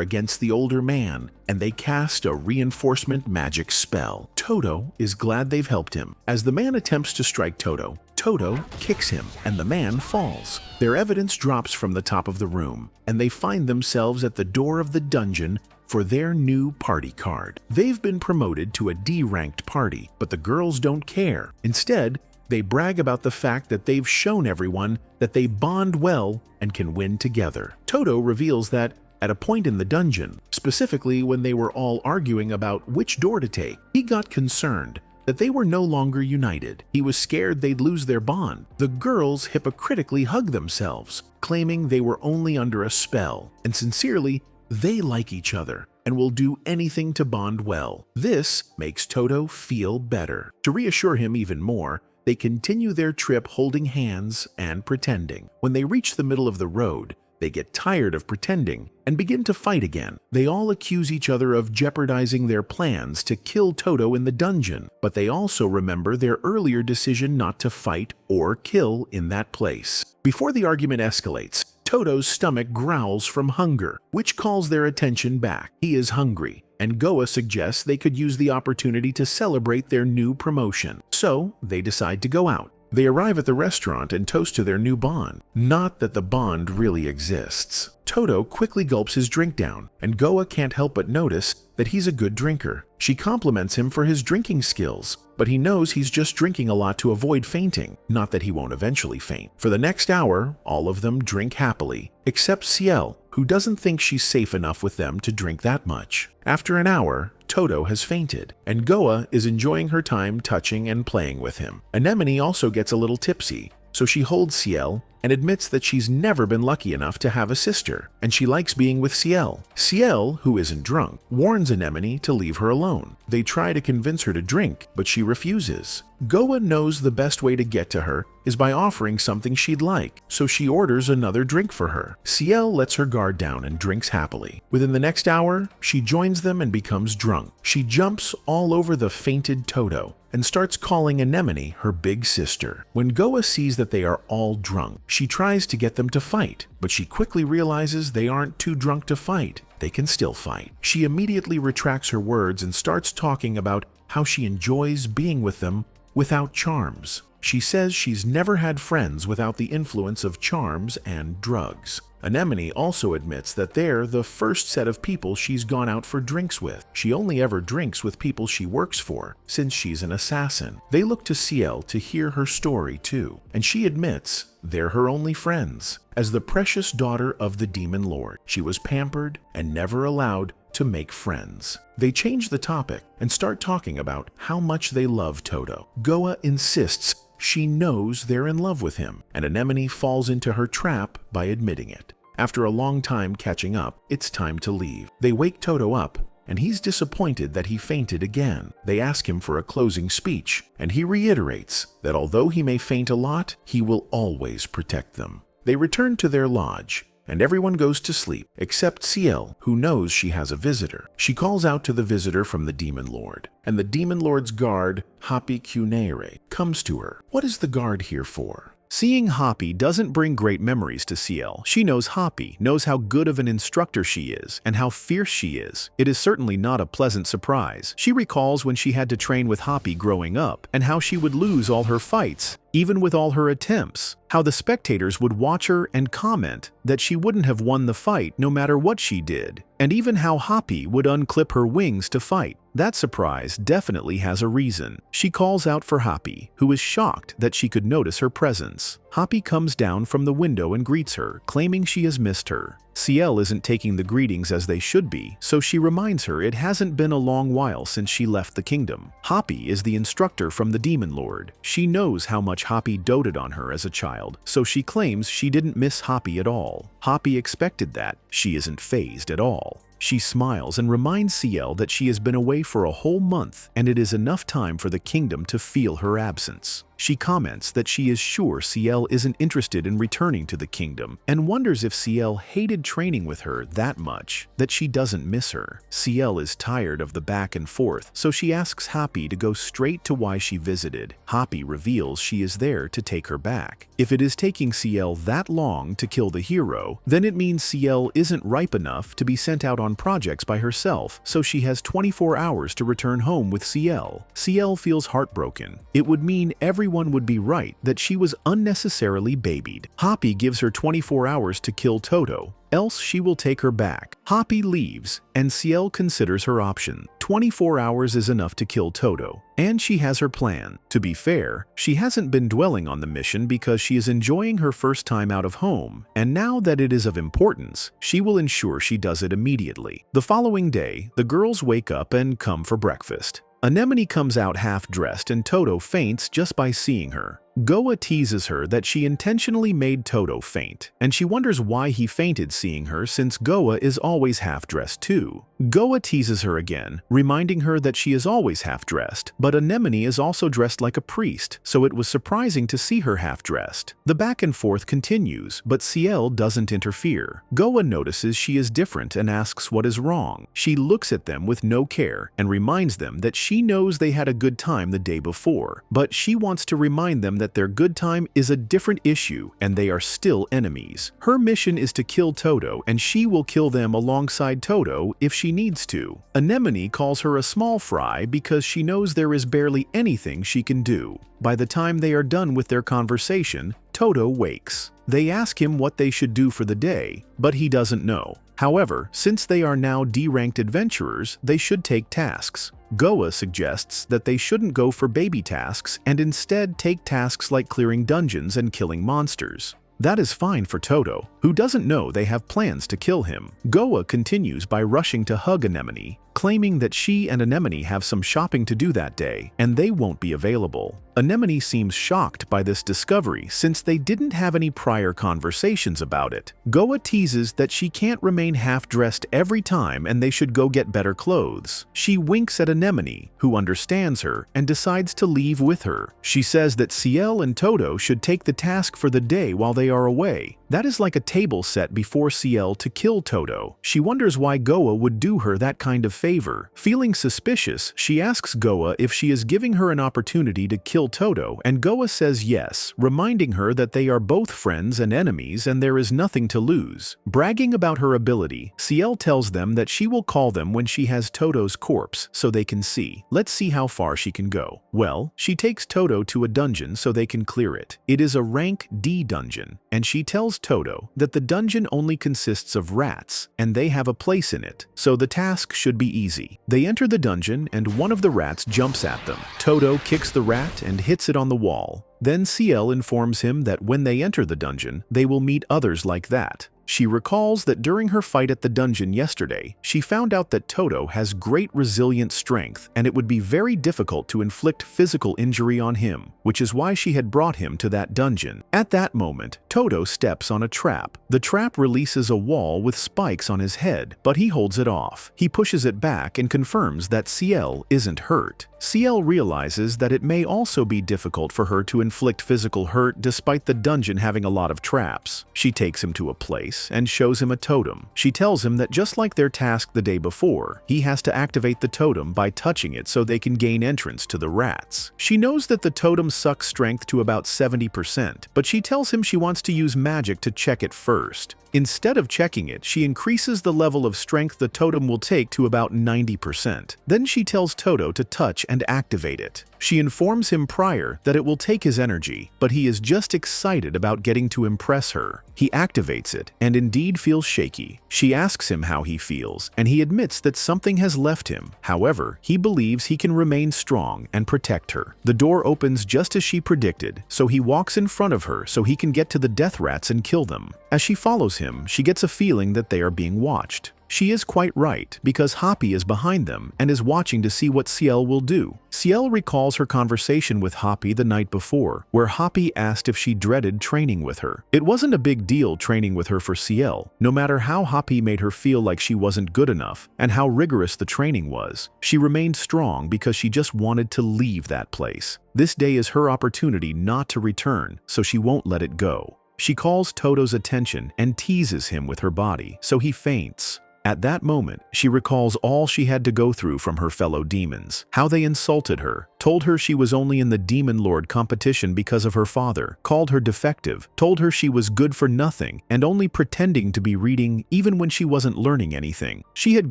Speaker 1: against the older man, and they cast a reinforcement magic spell. Toto is glad they've helped him. As the man attempts to strike Toto, Toto kicks him, and the man falls. Their evidence drops from the top of the room, and they find themselves at the door of the dungeon for their new party card. They've been promoted to a D-ranked party, but the girls don't care. Instead, they brag about the fact that they've shown everyone that they bond well and can win together. Toto reveals that at a point in the dungeon, specifically when they were all arguing about which door to take, he got concerned that they were no longer united. He was scared they'd lose their bond. The girls hypocritically hug themselves, claiming they were only under a spell, and sincerely, they like each other and will do anything to bond well. This makes Toto feel better. To reassure him even more, they continue their trip holding hands and pretending. When they reach the middle of the road, they get tired of pretending and begin to fight again. They all accuse each other of jeopardizing their plans to kill Toto in the dungeon, but they also remember their earlier decision not to fight or kill in that place. Before the argument escalates, Toto's stomach growls from hunger, which calls their attention back. He is hungry, and Goa suggests they could use the opportunity to celebrate their new promotion. So they decide to go out. They arrive at the restaurant and toast to their new bond. Not that the bond really exists. Toto quickly gulps his drink down, and Goa can't help but notice that he's a good drinker. She compliments him for his drinking skills, but he knows he's just drinking a lot to avoid fainting, not that he won't eventually faint. For the next hour, all of them drink happily, except Ciel, who doesn't think she's safe enough with them to drink that much. After an hour, Toto has fainted, and Goa is enjoying her time touching and playing with him. Anemone also gets a little tipsy, so she holds Ciel and admits that she's never been lucky enough to have a sister, and she likes being with Ciel. Ciel, who isn't drunk, warns Anemone to leave her alone. They try to convince her to drink, but she refuses. Goa knows the best way to get to her is by offering something she'd like, so she orders another drink for her. Ciel lets her guard down and drinks happily. Within the next hour, she joins them and becomes drunk. She jumps all over the fainted Toto and starts calling Anemone her big sister. When Goa sees that they are all drunk, she tries to get them to fight, but she quickly realizes they aren't too drunk to fight. They can still fight. She immediately retracts her words and starts talking about how she enjoys being with them without charms. She says she's never had friends without the influence of charms and drugs. Anemone also admits that they're the first set of people she's gone out for drinks with. She only ever drinks with people she works for, since she's an assassin. They look to Ciel to hear her story too, and she admits they're her only friends. As the precious daughter of the Demon Lord, she was pampered and never allowed to make friends. They change the topic and start talking about how much they love Toto. Goa insists she knows they're in love with him, and Anemone falls into her trap by admitting it. After a long time catching up, it's time to leave. They wake Toto up, and he's disappointed that he fainted again. They ask him for a closing speech, and he reiterates that although he may faint a lot, he will always protect them. They return to their lodge, and everyone goes to sleep except Ciel, who knows she has a visitor. She calls out to the visitor from the Demon Lord, and the Demon Lord's guard, Happy Cunere, comes to her. What is the guard here for?
Speaker 2: Seeing Hoppy doesn't bring great memories to Ciel. She knows Hoppy, knows how good of an instructor she is, and how fierce she is. It is certainly not a pleasant surprise. She recalls when she had to train with Hoppy growing up, and how she would lose all her fights, even with all her attempts. How the spectators would watch her and comment that she wouldn't have won the fight no matter what she did, and even how Hoppy would unclip her wings to fight. That surprise definitely has a reason. She calls out for Hoppy, who is shocked that she could notice her presence. Hoppy comes down from the window and greets her, claiming she has missed her. Ciel isn't taking the greetings as they should be, so she reminds her it hasn't been a long while since she left the kingdom. Hoppy is the instructor from the Demon Lord. She knows how much Hoppy doted on her as a child, so she claims she didn't miss Hoppy at all. Hoppy expected that. She isn't fazed at all. She smiles and reminds Ciel that she has been away for a whole month, and it is enough time for the kingdom to feel her absence. She comments that she is sure Ciel isn't interested in returning to the kingdom, and wonders if Ciel hated training with her that much that she doesn't miss her. Ciel is tired of the back and forth, so she asks Hoppy to go straight to why she visited. Hoppy reveals she is there to take her back. If it is taking Ciel that long to kill the hero, then it means Ciel isn't ripe enough to be sent out on projects by herself, so she has 24 hours to return home with Ciel. Ciel feels heartbroken. It would mean everyone would be right that she was unnecessarily babied. Hoppy gives her 24 hours to kill Toto, else she will take her back. Hoppy leaves, and Ciel considers her option. 24 hours is enough to kill Toto, and she has her plan. To be fair, she hasn't been dwelling on the mission because she is enjoying her first time out of home, and now that it is of importance, she will ensure she does it immediately. The following day, the girls wake up and come for breakfast. Anemone comes out half-dressed and Toto faints just by seeing her. Goa teases her that she intentionally made Toto faint, and she wonders why he fainted seeing her since Goa is always half-dressed too. Goa teases her again, reminding her that she is always half-dressed, but Anemone is also dressed like a priest, so it was surprising to see her half-dressed. The back and forth continues, but Ciel doesn't interfere. Goa notices she is different and asks what is wrong. She looks at them with no care and reminds them that she knows they had a good time the day before, but she wants to remind them that their good time is a different issue and they are still enemies. Her mission is to kill Toto, and she will kill them alongside Toto if she needs to. Anemone calls her a small fry because she knows there is barely anything she can do. By the time they are done with their conversation, Toto wakes. They ask him what they should do for the day, but he doesn't know. However, since they are now D-ranked adventurers, they should take tasks. Goa suggests that they shouldn't go for baby tasks and instead take tasks like clearing dungeons and killing monsters. That is fine for Toto, who doesn't know they have plans to kill him. Goa continues by rushing to hug Anemone, claiming that she and Anemone have some shopping to do that day and they won't be available. Anemone seems shocked by this discovery since they didn't have any prior conversations about it. Goa teases that she can't remain half-dressed every time and they should go get better clothes. She winks at Anemone, who understands her and decides to leave with her. She says that Ciel and Toto should take the task for the day while they are away. That is like a table set before Ciel to kill Toto. She wonders why Goa would do her that kind of favor. Feeling suspicious, she asks Goa if she is giving her an opportunity to kill Toto, and Goa says yes, reminding her that they are both friends and enemies and there is nothing to lose. Bragging about her ability, Ciel tells them that she will call them when she has Toto's corpse so they can see. Let's see how far she can go. Well, she takes Toto to a dungeon so they can clear it. It is a rank D dungeon, and she tells Toto that the dungeon only consists of rats and they have a place in it, so the task should be easy. They enter the dungeon and one of the rats jumps at them. Toto kicks the rat and hits it on the wall. Then Ciel informs him that when they enter the dungeon, they will meet others like that. She recalls that during her fight at the dungeon yesterday, she found out that Toto has great resilient strength and it would be very difficult to inflict physical injury on him, which is why she had brought him to that dungeon. At that moment, Toto steps on a trap. The trap releases a wall with spikes on his head, but he holds it off. He pushes it back and confirms that Ciel isn't hurt. Ciel realizes that it may also be difficult for her to inflict physical hurt despite the dungeon having a lot of traps. She takes him to a place and shows him a totem. She tells him that just like their task the day before, he has to activate the totem by touching it so they can gain entrance to the rats. She knows that the totem sucks strength to about 70%, but she tells him she wants to use magic to check it first. Instead of checking it, she increases the level of strength the totem will take to about 90%. Then she tells Toto to touch and activate it. She informs him prior that it will take his energy, but he is just excited about getting to impress her. He activates it and indeed feels shaky. She asks him how he feels, and he admits that something has left him. However, he believes he can remain strong and protect her. The door opens just as she predicted, so he walks in front of her so he can get to the death rats and kill them. As she follows him, she gets a feeling that they are being watched. She is quite right, because Hoppy is behind them and is watching to see what Ciel will do. Ciel recalls her conversation with Hoppy the night before, where Hoppy asked if she dreaded training with her. It wasn't a big deal training with her for Ciel, no matter how Hoppy made her feel like she wasn't good enough and how rigorous the training was. She remained strong because she just wanted to leave that place. This day is her opportunity not to return, so she won't let it go. She calls Toto's attention and teases him with her body, so he faints. At that moment, she recalls all she had to go through from her fellow demons, how they insulted her, told her she was only in the Demon Lord competition because of her father, called her defective, told her she was good for nothing and only pretending to be reading even when she wasn't learning anything. She had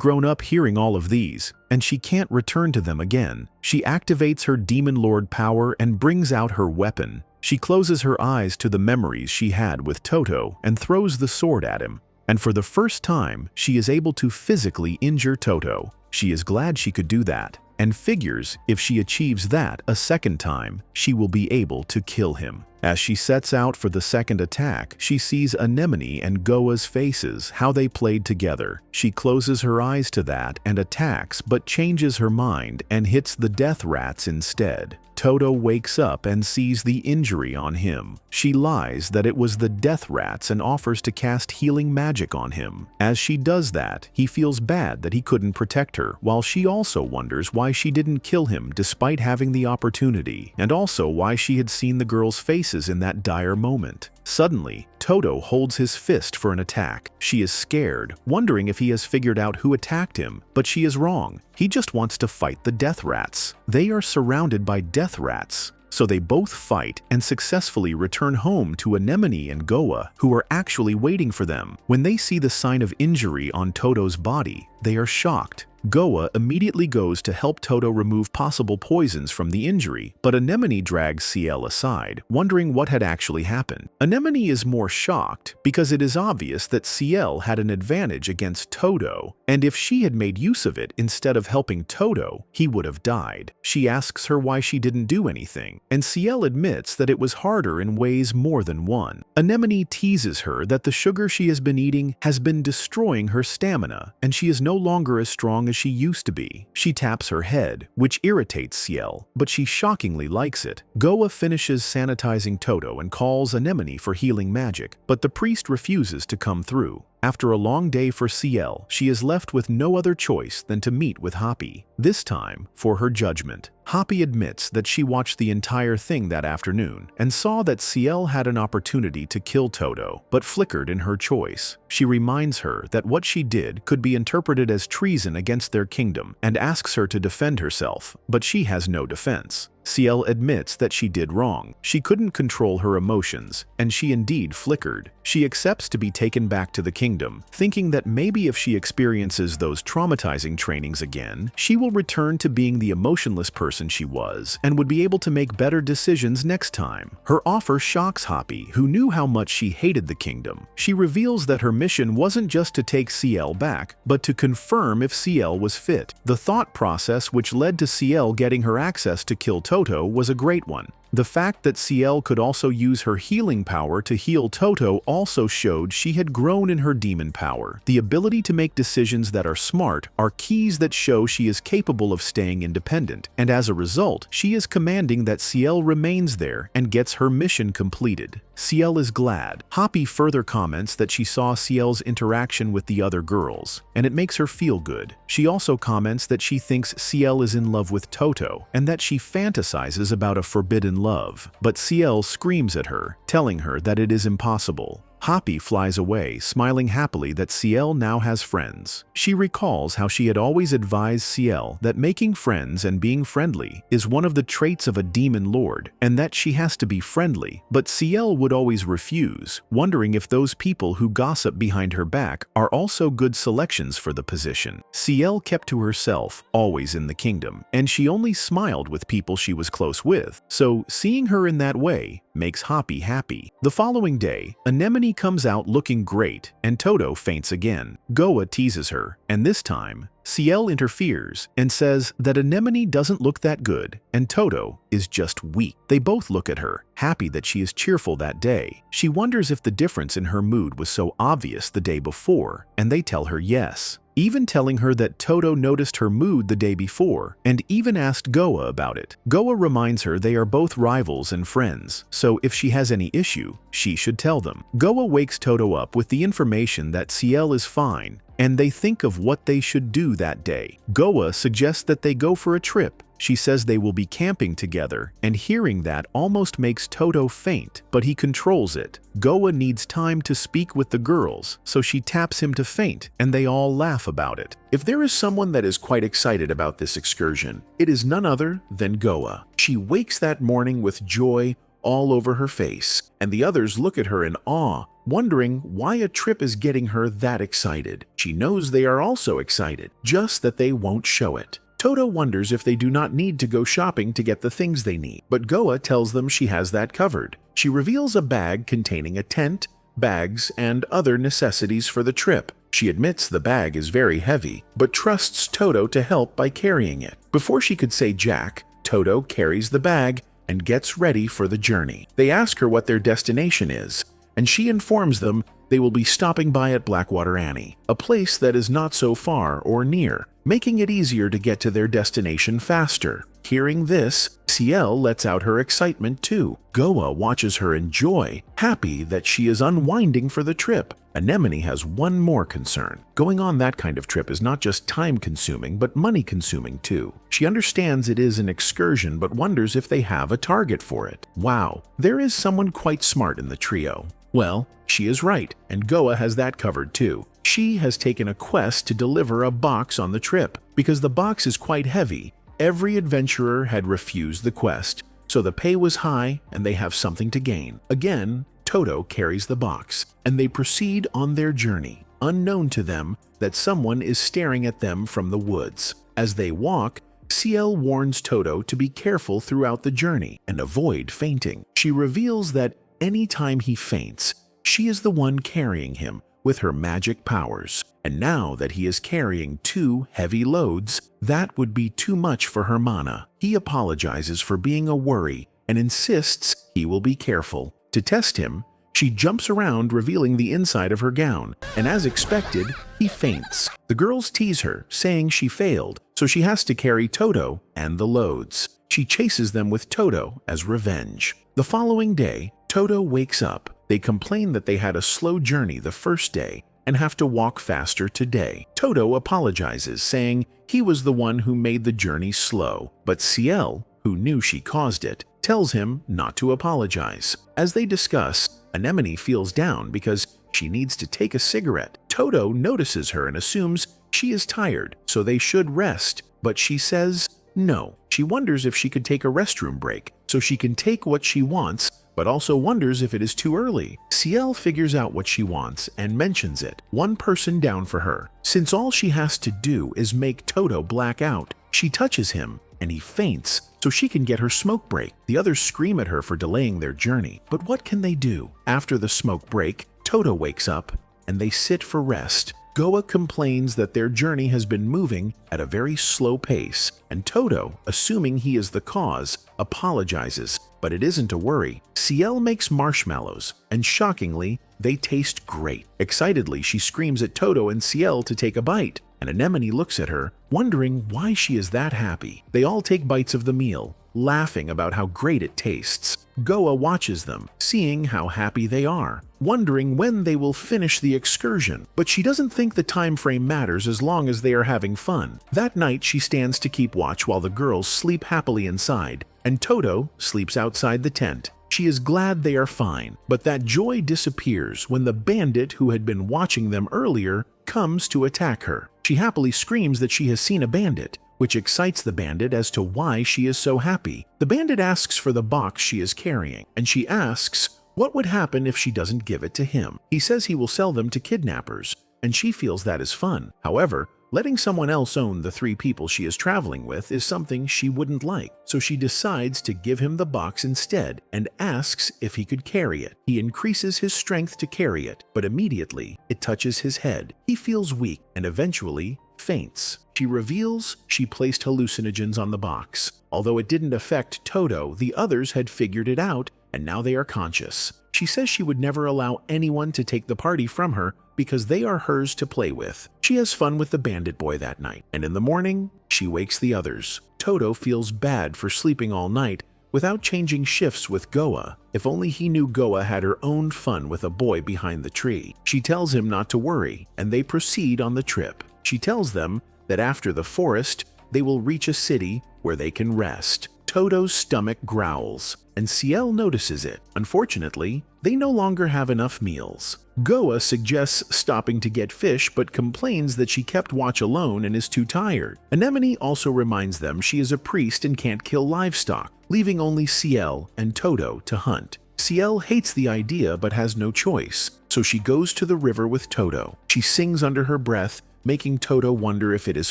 Speaker 2: grown up hearing all of these, and she can't return to them again. She activates her Demon Lord power and brings out her weapon. She closes her eyes to the memories she had with Toto and throws the sword at him. And for the first time, she is able to physically injure Toto. She is glad she could do that, and figures if she achieves that a second time, she will be able to kill him. As she sets out for the second attack, she sees Anemone and Goa's faces, how they played together. She closes her eyes to that and attacks, but changes her mind and hits the death rats instead. Toto wakes up and sees the injury on him. She lies that it was the death rats and offers to cast healing magic on him. As she does that, he feels bad that he couldn't protect her, while she also wonders why she didn't kill him despite having the opportunity, and also why she had seen the girl's faces in that dire moment. Suddenly, Toto holds his fist for an attack. She is scared, wondering if he has figured out who attacked him, but she is wrong. He just wants to fight the death rats. They are surrounded by death rats, so they both fight and successfully return home to Anemone and Goa, who are actually waiting for them. When they see the sign of injury on Toto's body, They are shocked. Goa immediately goes to help Toto remove possible poisons from the injury, but Anemone drags Ciel aside, wondering what had actually happened. Anemone is more shocked because it is obvious that Ciel had an advantage against Toto, and if she had made use of it instead of helping Toto, he would have died. She asks her why she didn't do anything, and Ciel admits that it was harder in ways more than one. Anemone teases her that the sugar she has been eating has been destroying her stamina, and she is no longer as strong as she used to be. She taps her head, which irritates Ciel, but she shockingly likes it. Goa finishes sanitizing Toto and calls Anemone for healing magic, but the priest refuses to come through. After a long day for Ciel, she is left with no other choice than to meet with Hoppy, this time for her judgment. Hoppy admits that she watched the entire thing that afternoon and saw that Ciel had an opportunity to kill Toto, but flickered in her choice. She reminds her that what she did could be interpreted as treason against their kingdom and asks her to defend herself, but she has no defense. Ciel admits that she did wrong. She couldn't control her emotions, and she indeed flickered. She accepts to be taken back to the kingdom, thinking that maybe if she experiences those traumatizing trainings again, she will return to being the emotionless person she was and would be able to make better decisions next time. Her offer shocks Hoppy, who knew how much she hated the kingdom. She reveals that her mission wasn't just to take Ciel back, but to confirm if Ciel was fit. The thought process which led to Ciel getting her access to kill Toto was a great one. The fact that Ciel could also use her healing power to heal Toto also showed she had grown in her demon power. The ability to make decisions that are smart are keys that show she is capable of staying independent, and as a result, she is commanding that Ciel remains there and gets her mission completed. Ciel is glad. Hoppy further comments that she saw Ciel's interaction with the other girls, and it makes her feel good. She also comments that she thinks Ciel is in love with Toto, and that she fantasizes about a forbidden love, but Ciel screams at her, telling her that it is impossible. Hoppy flies away, smiling happily that Ciel now has friends. She recalls how she had always advised Ciel that making friends and being friendly is one of the traits of a demon lord, and that she has to be friendly, but Ciel would always refuse, wondering if those people who gossip behind her back are also good selections for the position. Ciel kept to herself, always in the kingdom, and she only smiled with people she was close with, so seeing her in that way makes Hoppy happy. The following day, Anemone comes out looking great, and Toto faints again. Goa teases her, and this time, Ciel interferes and says that Anemone doesn't look that good, and Toto is just weak. They both look at her, happy that she is cheerful that day. She wonders if the difference in her mood was so obvious the day before, and they tell her yes, even telling her that Toto noticed her mood the day before and even asked Goa about it. Goa reminds her they are both rivals and friends, so if she has any issue, she should tell them. Goa wakes Toto up with the information that Ciel is fine, and they think of what they should do that day. Goa suggests that they go for a trip. She says they will be camping together, and hearing that almost makes Toto faint, but he controls it. Goa needs time to speak with the girls, so she taps him to faint, and they all laugh about it.
Speaker 1: If there is someone that is quite excited about this excursion, it is none other than Goa. She wakes that morning with joy all over her face, and the others look at her in awe, wondering why a trip is getting her that excited. She knows they are also excited, just that they won't show it. Toto wonders if they do not need to go shopping to get the things they need, but Goa tells them she has that covered. She reveals a bag containing a tent, bags, and other necessities for the trip. She admits the bag is very heavy, but trusts Toto to help by carrying it. Before she could say jack, Toto carries the bag and gets ready for the journey. They ask her what their destination is, and she informs them they will be stopping by at Blackwater Annie, a place that is not so far or near, making it easier to get to their destination faster. Hearing this, Ciel lets out her excitement too. Goa watches her enjoy, happy that she is unwinding for the trip. Anemone has one more concern. Going on that kind of trip is not just time-consuming, but money-consuming too. She understands it is an excursion, but wonders if they have a target for it. Wow, there is someone quite smart in the trio. Well, she is right, and Goa has that covered too. She has taken a quest to deliver a box on the trip. Because the box is quite heavy, every adventurer had refused the quest, so the pay was high and they have something to gain. Again, Toto carries the box, and they proceed on their journey. unknown to them that someone is staring at them from the woods. As they walk, Ciel warns Toto to be careful throughout the journey and avoid fainting. She reveals that any time he faints, she is the one carrying him with her magic powers. And now that he is carrying 2 heavy loads, that would be too much for her mana. He apologizes for being a worry and insists he will be careful. To test him, she jumps around revealing the inside of her gown, and as expected, he faints. The girls tease her, saying she failed, so she has to carry Toto and the loads. She chases them with Toto as revenge. The following day, Toto wakes up. They complain that they had a slow journey the first day and have to walk faster today. Toto apologizes, saying he was the one who made the journey slow, but Ciel, who knew she caused it, tells him not to apologize. As they discuss, Anemone feels down because she needs to take a cigarette. Toto notices her and assumes she is tired, so they should rest, but she says no. She wonders if she could take a restroom break so she can take what she wants, but also wonders if it is too early. Ciel figures out what she wants and mentions it, one person down for her. Since all she has to do is make Toto black out, she touches him and he faints so she can get her smoke break. The others scream at her for delaying their journey, but what can they do? After the smoke break, Toto wakes up and they sit for rest. Goa complains that their journey has been moving at a very slow pace, and Toto, assuming he is the cause, apologizes, but it isn't to worry. Ciel makes marshmallows, and shockingly, they taste great. Excitedly, she screams at Toto and Ciel to take a bite, and Anemone looks at her, wondering why she is that happy. They all take bites of the meal, laughing about how great it tastes. Goa watches them, seeing how happy they are, wondering when they will finish the excursion, but she doesn't think the time frame matters as long as they are having fun. That night, she stands to keep watch while the girls sleep happily inside, and Toto sleeps outside the tent. She is glad they are fine, but that joy disappears when the bandit who had been watching them earlier comes to attack her. She happily screams that she has seen a bandit, which excites the bandit as to why she is so happy. The bandit asks for the box she is carrying, and she asks what would happen if she doesn't give it to him. He says he will sell them to kidnappers, and she feels that is fun. However, letting someone else own the 3 people she is traveling with is something she wouldn't like, so she decides to give him the box instead and asks if he could carry it. He increases his strength to carry it, but immediately it touches his head. He feels weak and eventually faints. She reveals she placed hallucinogens on the box. Although it didn't affect Toto, the others had figured it out and now they are conscious. She says she would never allow anyone to take the party from her because they are hers to play with. She has fun with the bandit boy that night, and in the morning, she wakes the others. Toto feels bad for sleeping all night without changing shifts with Goa. If only he knew Goa had her own fun with a boy behind the tree. She tells him not to worry, and they proceed on the trip. She tells them that after the forest, they will reach a city where they can rest. Toto's stomach growls, and Ciel notices it. Unfortunately, they no longer have enough meals. Goa suggests stopping to get fish but complains that she kept watch alone and is too tired. Anemone also reminds them she is a priest and can't kill livestock, leaving only Ciel and Toto to hunt. Ciel hates the idea but has no choice, so she goes to the river with Toto. She sings under her breath, making Toto wonder if it is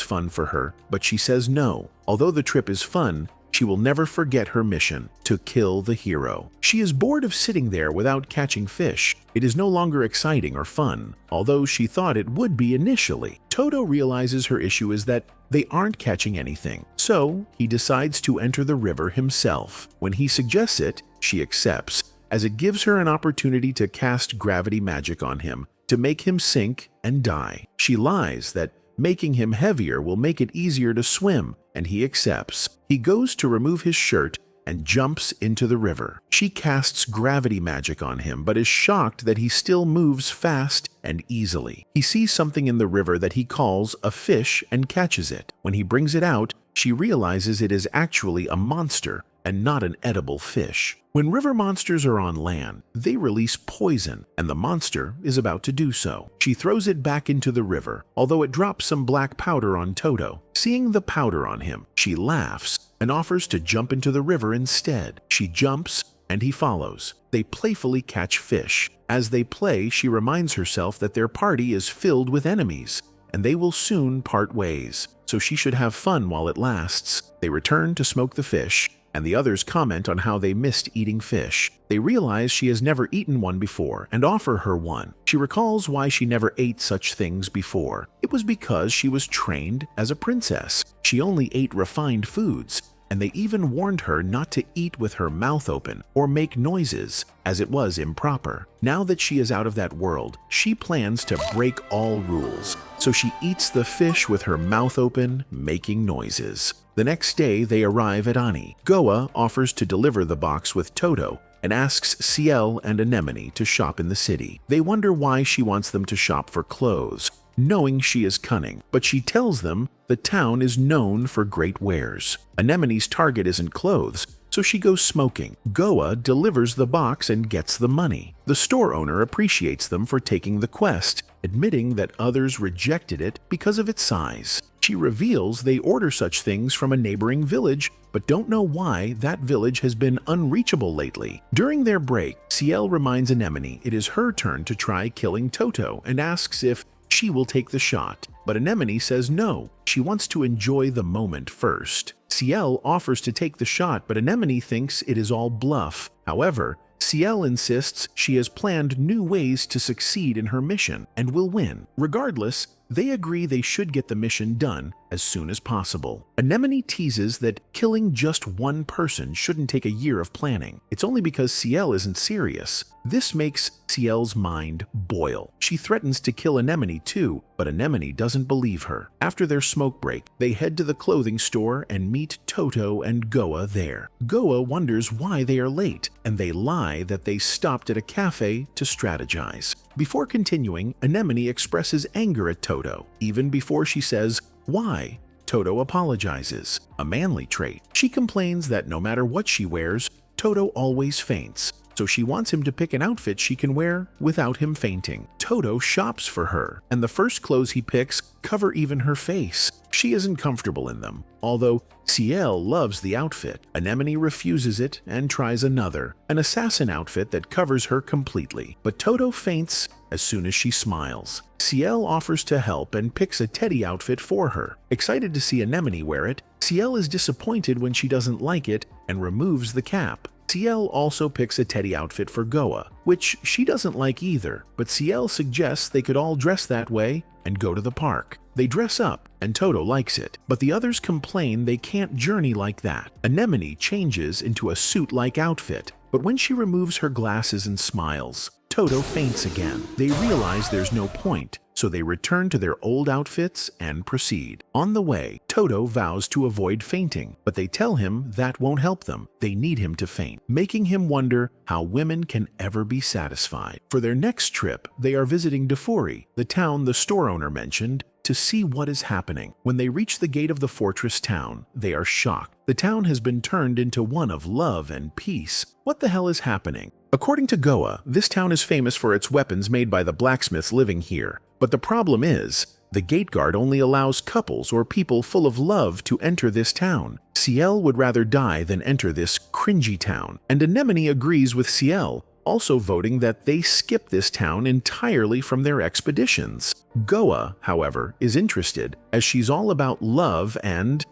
Speaker 1: fun for her, but she says no. Although the trip is fun, she will never forget her mission, to kill the hero. She is bored of sitting there without catching fish. It is no longer exciting or fun, although she thought it would be initially. Toto realizes her issue is that they aren't catching anything, so he decides to enter the river himself. When he suggests it, she accepts, as it gives her an opportunity to cast gravity magic on him, to make him sink and die. She lies that making him heavier will make it easier to swim, and he accepts. He goes to remove his shirt and jumps into the river. She casts gravity magic on him, but is shocked that he still moves fast and easily. He sees something in the river that he calls a fish and catches it. When he brings it out, she realizes it is actually a monster and not an edible fish. When river monsters are on land, they release poison, and the monster is about to do so. She throws it back into the river, although it drops some black powder on Toto. Seeing the powder on him, she laughs and offers to jump into the river instead. She jumps, and he follows. They playfully catch fish. As they play, she reminds herself that their party is filled with enemies, and they will soon part ways, so she should have fun while it lasts. They return to smoke the fish, and the others comment on how they missed eating fish. They realize she has never eaten one before and offer her one. She recalls why she never ate such things before. It was because she was trained as a princess. She only ate refined foods, and they even warned her not to eat with her mouth open or make noises, as it was improper. Now that she is out of that world, she plans to break all rules, so she eats the fish with her mouth open, making noises. The next day, they arrive at Ani. Goa offers to deliver the box with Toto and asks Ciel and Anemone to shop in the city. They wonder why she wants them to shop for clothes, knowing she is cunning, but she tells them the town is known for great wares. Anemone's target isn't clothes, so she goes smoking. Goa delivers the box and gets the money. The store owner appreciates them for taking the quest, admitting that others rejected it because of its size. She reveals they order such things from a neighboring village, but don't know why that village has been unreachable lately. During their break, Ciel reminds Anemone it is her turn to try killing Toto and asks if she will take the shot. But Anemone says no, she wants to enjoy the moment first. Ciel offers to take the shot, but Anemone thinks it is all bluff. However, Ciel insists she has planned new ways to succeed in her mission and will win. Regardless, they agree they should get the mission done as soon as possible. Anemone teases that killing just one person shouldn't take a year of planning. It's only because Ciel isn't serious. This makes Ciel's mind boil. She threatens to kill Anemone too, but Anemone doesn't believe her. After their smoke break, they head to the clothing store and meet Toto and Goa there. Goa wonders why they are late, and they lie that they stopped at a cafe to strategize. Before continuing, Anemone expresses anger at Toto, even before she says why. Toto apologizes, a manly trait. She complains that no matter what she wears, Toto always faints, so she wants him to pick an outfit she can wear without him fainting. Toto shops for her, and the first clothes he picks cover even her face. She isn't comfortable in them, although Ciel loves the outfit. Anemone refuses it and tries another, an assassin outfit that covers her completely. But Toto faints as soon as she smiles. Ciel offers to help and picks a teddy outfit for her. Excited to see Anemone wear it, Ciel is disappointed when she doesn't like it and removes the cap. Ciel also picks a teddy outfit for Goa, which she doesn't like either, but Ciel suggests they could all dress that way and go to the park. They dress up, and Toto likes it, but the others complain they can't journey like that. Anemone changes into a suit-like outfit, but when she removes her glasses and smiles, Toto faints again. They realize there's no point, so they return to their old outfits and proceed. On the way, Toto vows to avoid fainting, but they tell him that won't help them. They need him to faint, making him wonder how women can ever be satisfied. For their next trip, they are visiting Dafuri, the town the store owner mentioned, to see what is happening. When they reach the gate of the fortress town, they are shocked. The town has been turned into one of love and peace. What the hell is happening? According to Goa, this town is famous for its weapons made by the blacksmiths living here. But the problem is, the gate guard only allows couples or people full of love to enter this town. Ciel would rather die than enter this cringy town, and Anemone agrees with Ciel, also voting that they skip this town entirely from their expeditions. Goa, however, is interested, as she's all about love and,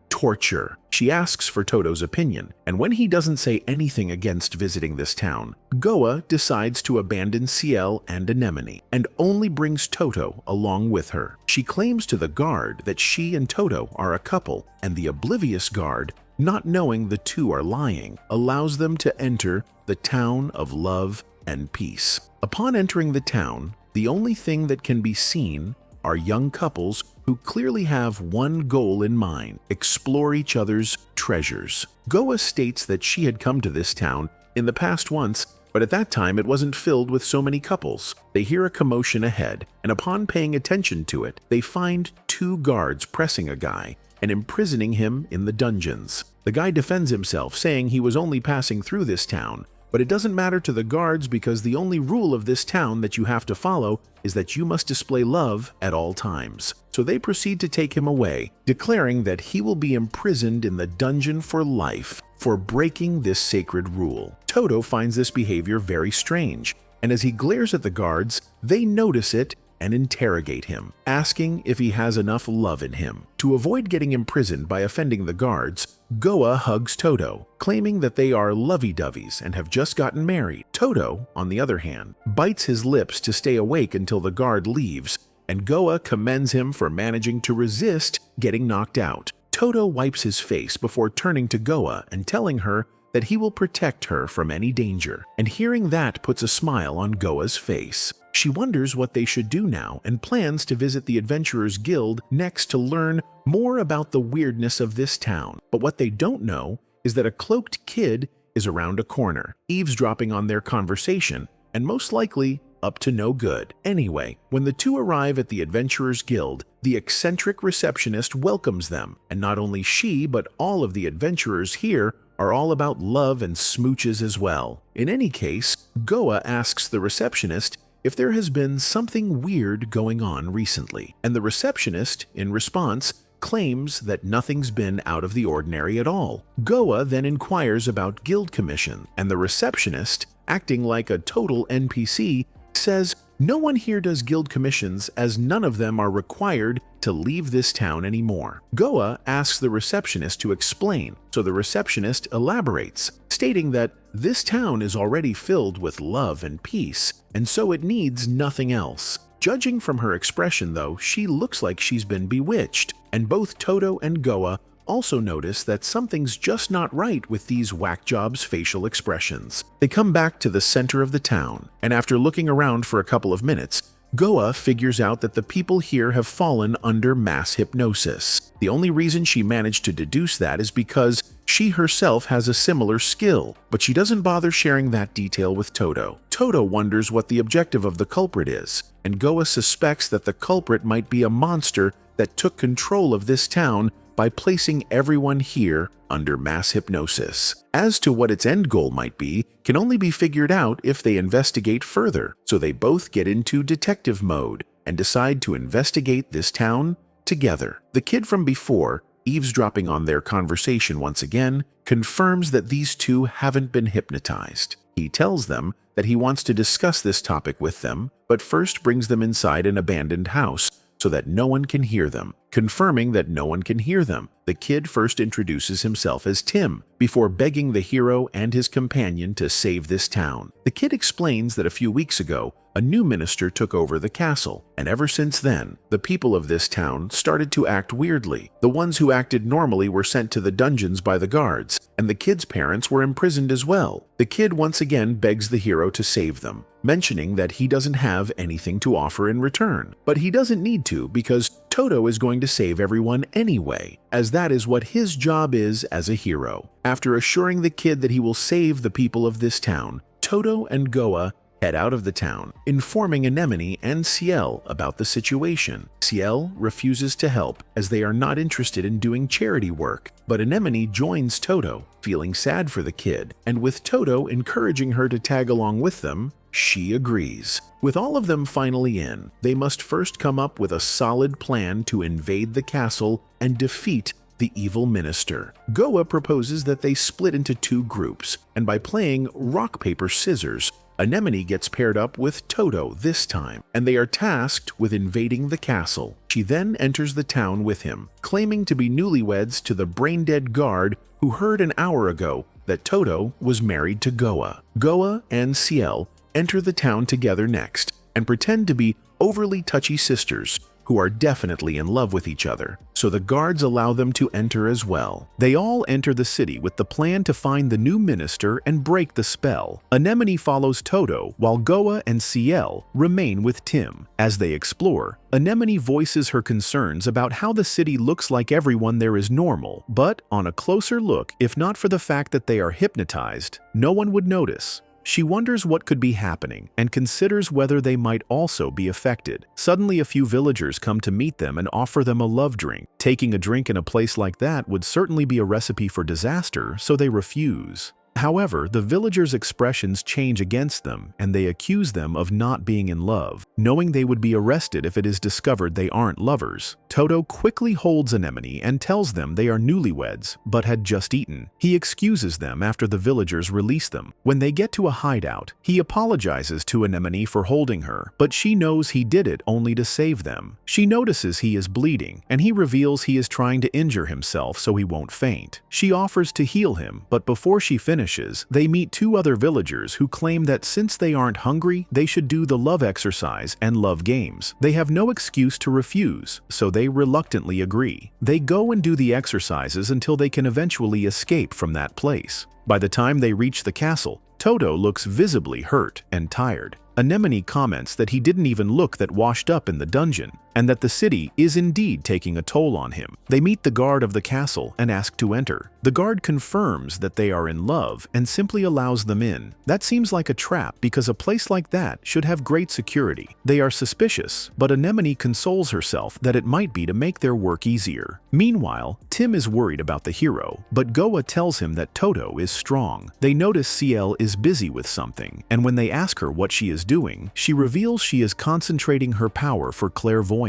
Speaker 1: torture. She asks for Toto's opinion, and when he doesn't say anything against visiting this town, Goa decides to abandon Ciel and Anemone, and only brings Toto along with her. She claims to the guard that she and Toto are a couple, and the oblivious guard, not knowing the two are lying, allows them to enter the town of love and peace. Upon entering the town, the only thing that can be seen are young couples who clearly have one goal in mind: explore each other's treasures. Goa states that she had come to this town in the past once, but at that time it wasn't filled with so many couples. They hear a commotion ahead, and upon paying attention to it, they find two guards pressing a guy and imprisoning him in the dungeons. The guy defends himself, saying he was only passing through this town, but it doesn't matter to the guards because the only rule of this town that you have to follow is that you must display love at all times. So they proceed to take him away, declaring that he will be imprisoned in the dungeon for life for breaking this sacred rule. Toto finds this behavior very strange, and as he glares at the guards, they notice it and interrogate him, asking if he has enough love in him. To avoid getting imprisoned by offending the guards, Goa hugs Toto, claiming that they are lovey-doveys and have just gotten married. Toto, on the other hand, bites his lips to stay awake until the guard leaves, and Goa commends him for managing to resist getting knocked out. Toto wipes his face before turning to Goa and telling her that he will protect her from any danger, and hearing that puts a smile on Goa's face. She wonders what they should do now and plans to visit the Adventurers Guild next to learn more about the weirdness of this town. But what they don't know is that a cloaked kid is around a corner, eavesdropping on their conversation, and most likely up to no good. Anyway, when the two arrive at the Adventurers Guild, the eccentric receptionist welcomes them, and not only she but all of the adventurers here are all about love and smooches as well. In any case, Goa asks the receptionist if there has been something weird going on recently, and the receptionist, in response, claims that nothing's been out of the ordinary at all. Goa then inquires about guild commission, and the receptionist, acting like a total NPC, says no one here does guild commissions as none of them are required to leave this town anymore. Goa asks the receptionist to explain, so the receptionist elaborates, stating that this town is already filled with love and peace, and so it needs nothing else. Judging from her expression though, she looks like she's been bewitched, and both Toto and Goa also notice that something's just not right with these whack-jobs' facial expressions. They come back to the center of the town, and after looking around for a couple of minutes, Goa figures out that the people here have fallen under mass hypnosis. The only reason she managed to deduce that is because she herself has a similar skill, but she doesn't bother sharing that detail with Toto. Toto wonders what the objective of the culprit is, and Goa suspects that the culprit might be a monster that took control of this town by placing everyone here under mass hypnosis. As to what its end goal might be, can only be figured out if they investigate further, so they both get into detective mode and decide to investigate this town together. The kid from before, eavesdropping on their conversation once again, confirms that these two haven't been hypnotized. He tells them that he wants to discuss this topic with them, but first brings them inside an abandoned house so that no one can hear them. Confirming that no one can hear them, the kid first introduces himself as Tim, before begging the hero and his companion to save this town. The kid explains that a few weeks ago, a new minister took over the castle, and ever since then, the people of this town started to act weirdly. The ones who acted normally were sent to the dungeons by the guards, and the kid's parents were imprisoned as well. The kid once again begs the hero to save them, mentioning that he doesn't have anything to offer in return. But he doesn't need to, because Toto is going to save everyone anyway, as that is what his job is as a hero. After assuring the kid that he will save the people of this town, Toto and Goa head out of the town, informing Anemone and Ciel about the situation. Ciel refuses to help as they are not interested in doing charity work, but Anemone joins Toto, feeling sad for the kid, and with Toto encouraging her to tag along with them, she agrees. With all of them finally in, they must first come up with a solid plan to invade the castle and defeat the evil minister. Goa proposes that they split into two groups, and by playing rock, paper, scissors, Anemone gets paired up with Toto this time, and they are tasked with invading the castle. She then enters the town with him, claiming to be newlyweds to the brain-dead guard who heard an hour ago that Toto was married to Goa. Goa and Ciel enter the town together next, and pretend to be overly touchy sisters who are definitely in love with each other, so the guards allow them to enter as well. They all enter the city with the plan to find the new minister and break the spell. Anemone follows Toto, while Goa and Ciel remain with Tim. As they explore, Anemone voices her concerns about how the city looks like everyone there is normal, but on a closer look, if not for the fact that they are hypnotized, no one would notice. She wonders what could be happening and considers whether they might also be affected. Suddenly, a few villagers come to meet them and offer them a love drink. Taking a drink in a place like that would certainly be a recipe for disaster, so they refuse.
Speaker 2: However, the villagers' expressions change against them, and they accuse them of not being in love, knowing they would be arrested if it is discovered they aren't lovers. Toto quickly holds Anemone and tells them they are newlyweds, but had just eaten. He excuses them after the villagers release them. When they get to a hideout, he apologizes to Anemone for holding her, but she knows he did it only to save them. She notices he is bleeding, and he reveals he is trying to injure himself so he won't faint. She offers to heal him, but before she finishes, they meet two other villagers who claim that since they aren't hungry, they should do the love exercise and love games. They have no excuse to refuse, so they reluctantly agree. They go and do the exercises until they can eventually escape from that place. By the time they reach the castle, Toto looks visibly hurt and tired. Anemone comments that he didn't even look that washed up in the dungeon, and that the city is indeed taking a toll on him. They meet the guard of the castle and ask to enter. The guard confirms that they are in love and simply allows them in. That seems like a trap because a place like that should have great security. They are suspicious, but Anemone consoles herself that it might be to make their work easier. Meanwhile, Tim is worried about the hero, but Goa tells him that Toto is strong. They notice CL is busy with something, and when they ask her what she is doing, she reveals she is concentrating her power for clairvoyance.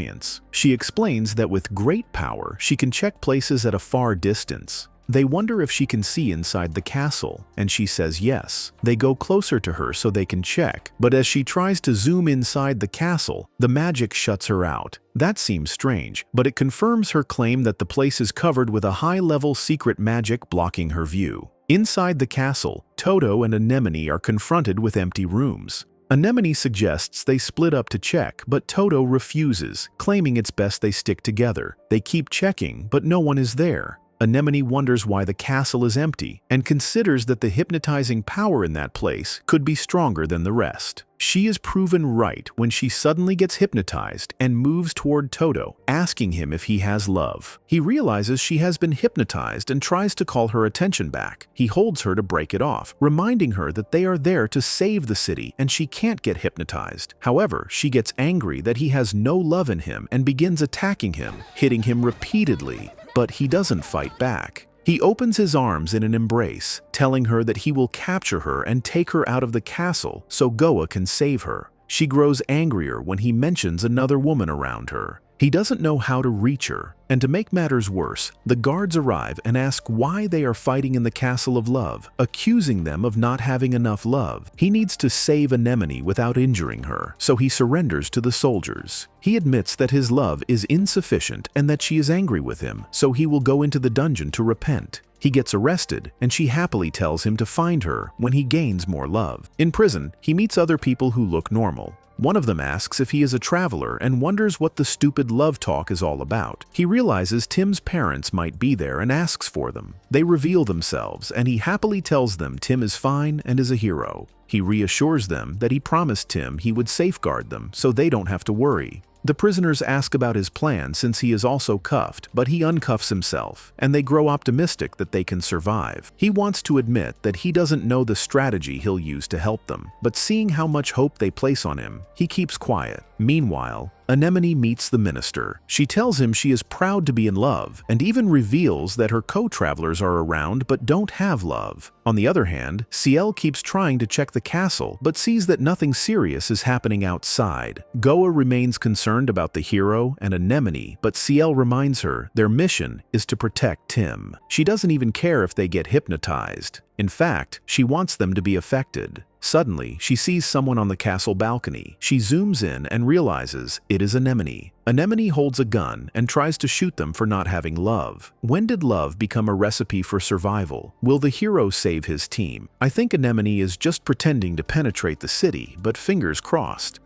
Speaker 2: She explains that with great power, she can check places at a far distance. They wonder if she can see inside the castle, and she says yes. They go closer to her so they can check, but as she tries to zoom inside the castle, the magic shuts her out. That seems strange, but it confirms her claim that the place is covered with a high-level secret magic blocking her view. Inside the castle, Toto and Anemone are confronted with empty rooms. Anemone suggests they split up to check, but Toto refuses, claiming it's best they stick together. They keep checking, but no one is there. Anemone wonders why the castle is empty and considers that the hypnotizing power in that place could be stronger than the rest. She is proven right when she suddenly gets hypnotized and moves toward Toto, asking him if he has love. He realizes she has been hypnotized and tries to call her attention back. He holds her to break it off, reminding her that they are there to save the city and she can't get hypnotized. However, she gets angry that he has no love in him and begins attacking him, hitting him repeatedly. But he doesn't fight back. He opens his arms in an embrace, telling her that he will capture her and take her out of the castle so Goa can save her. She grows angrier when he mentions another woman around her. He doesn't know how to reach her, and to make matters worse, the guards arrive and ask why they are fighting in the Castle of Love, accusing them of not having enough love. He needs to save Anemone without injuring her, so he surrenders to the soldiers. He admits that his love is insufficient and that she is angry with him, so he will go into the dungeon to repent. He gets arrested, and she happily tells him to find her when he gains more love. In prison, he meets other people who look normal. One of them asks if he is a traveler and wonders what the stupid love talk is all about. He realizes Tim's parents might be there and asks for them. They reveal themselves, and he happily tells them Tim is fine and is a hero. He reassures them that he promised Tim he would safeguard them so they don't have to worry. The prisoners ask about his plan since he is also cuffed, but he uncuffs himself, and they grow optimistic that they can survive. He wants to admit that he doesn't know the strategy he'll use to help them, but seeing how much hope they place on him, he keeps quiet. Meanwhile, Anemone meets the minister. She tells him she is proud to be in love, and even reveals that her co-travelers are around but don't have love. On the other hand, CL keeps trying to check the castle, but sees that nothing serious is happening outside. Goa remains concerned about the hero and Anemone, but CL reminds her their mission is to protect Tim. She doesn't even care if they get hypnotized. In fact, she wants them to be affected. Suddenly, she sees someone on the castle balcony. She zooms in and realizes it is Anemone. Anemone holds a gun and tries to shoot them for not having love. When did love become a recipe for survival? Will the hero save his team? I think Anemone is just pretending to penetrate the city, but fingers crossed.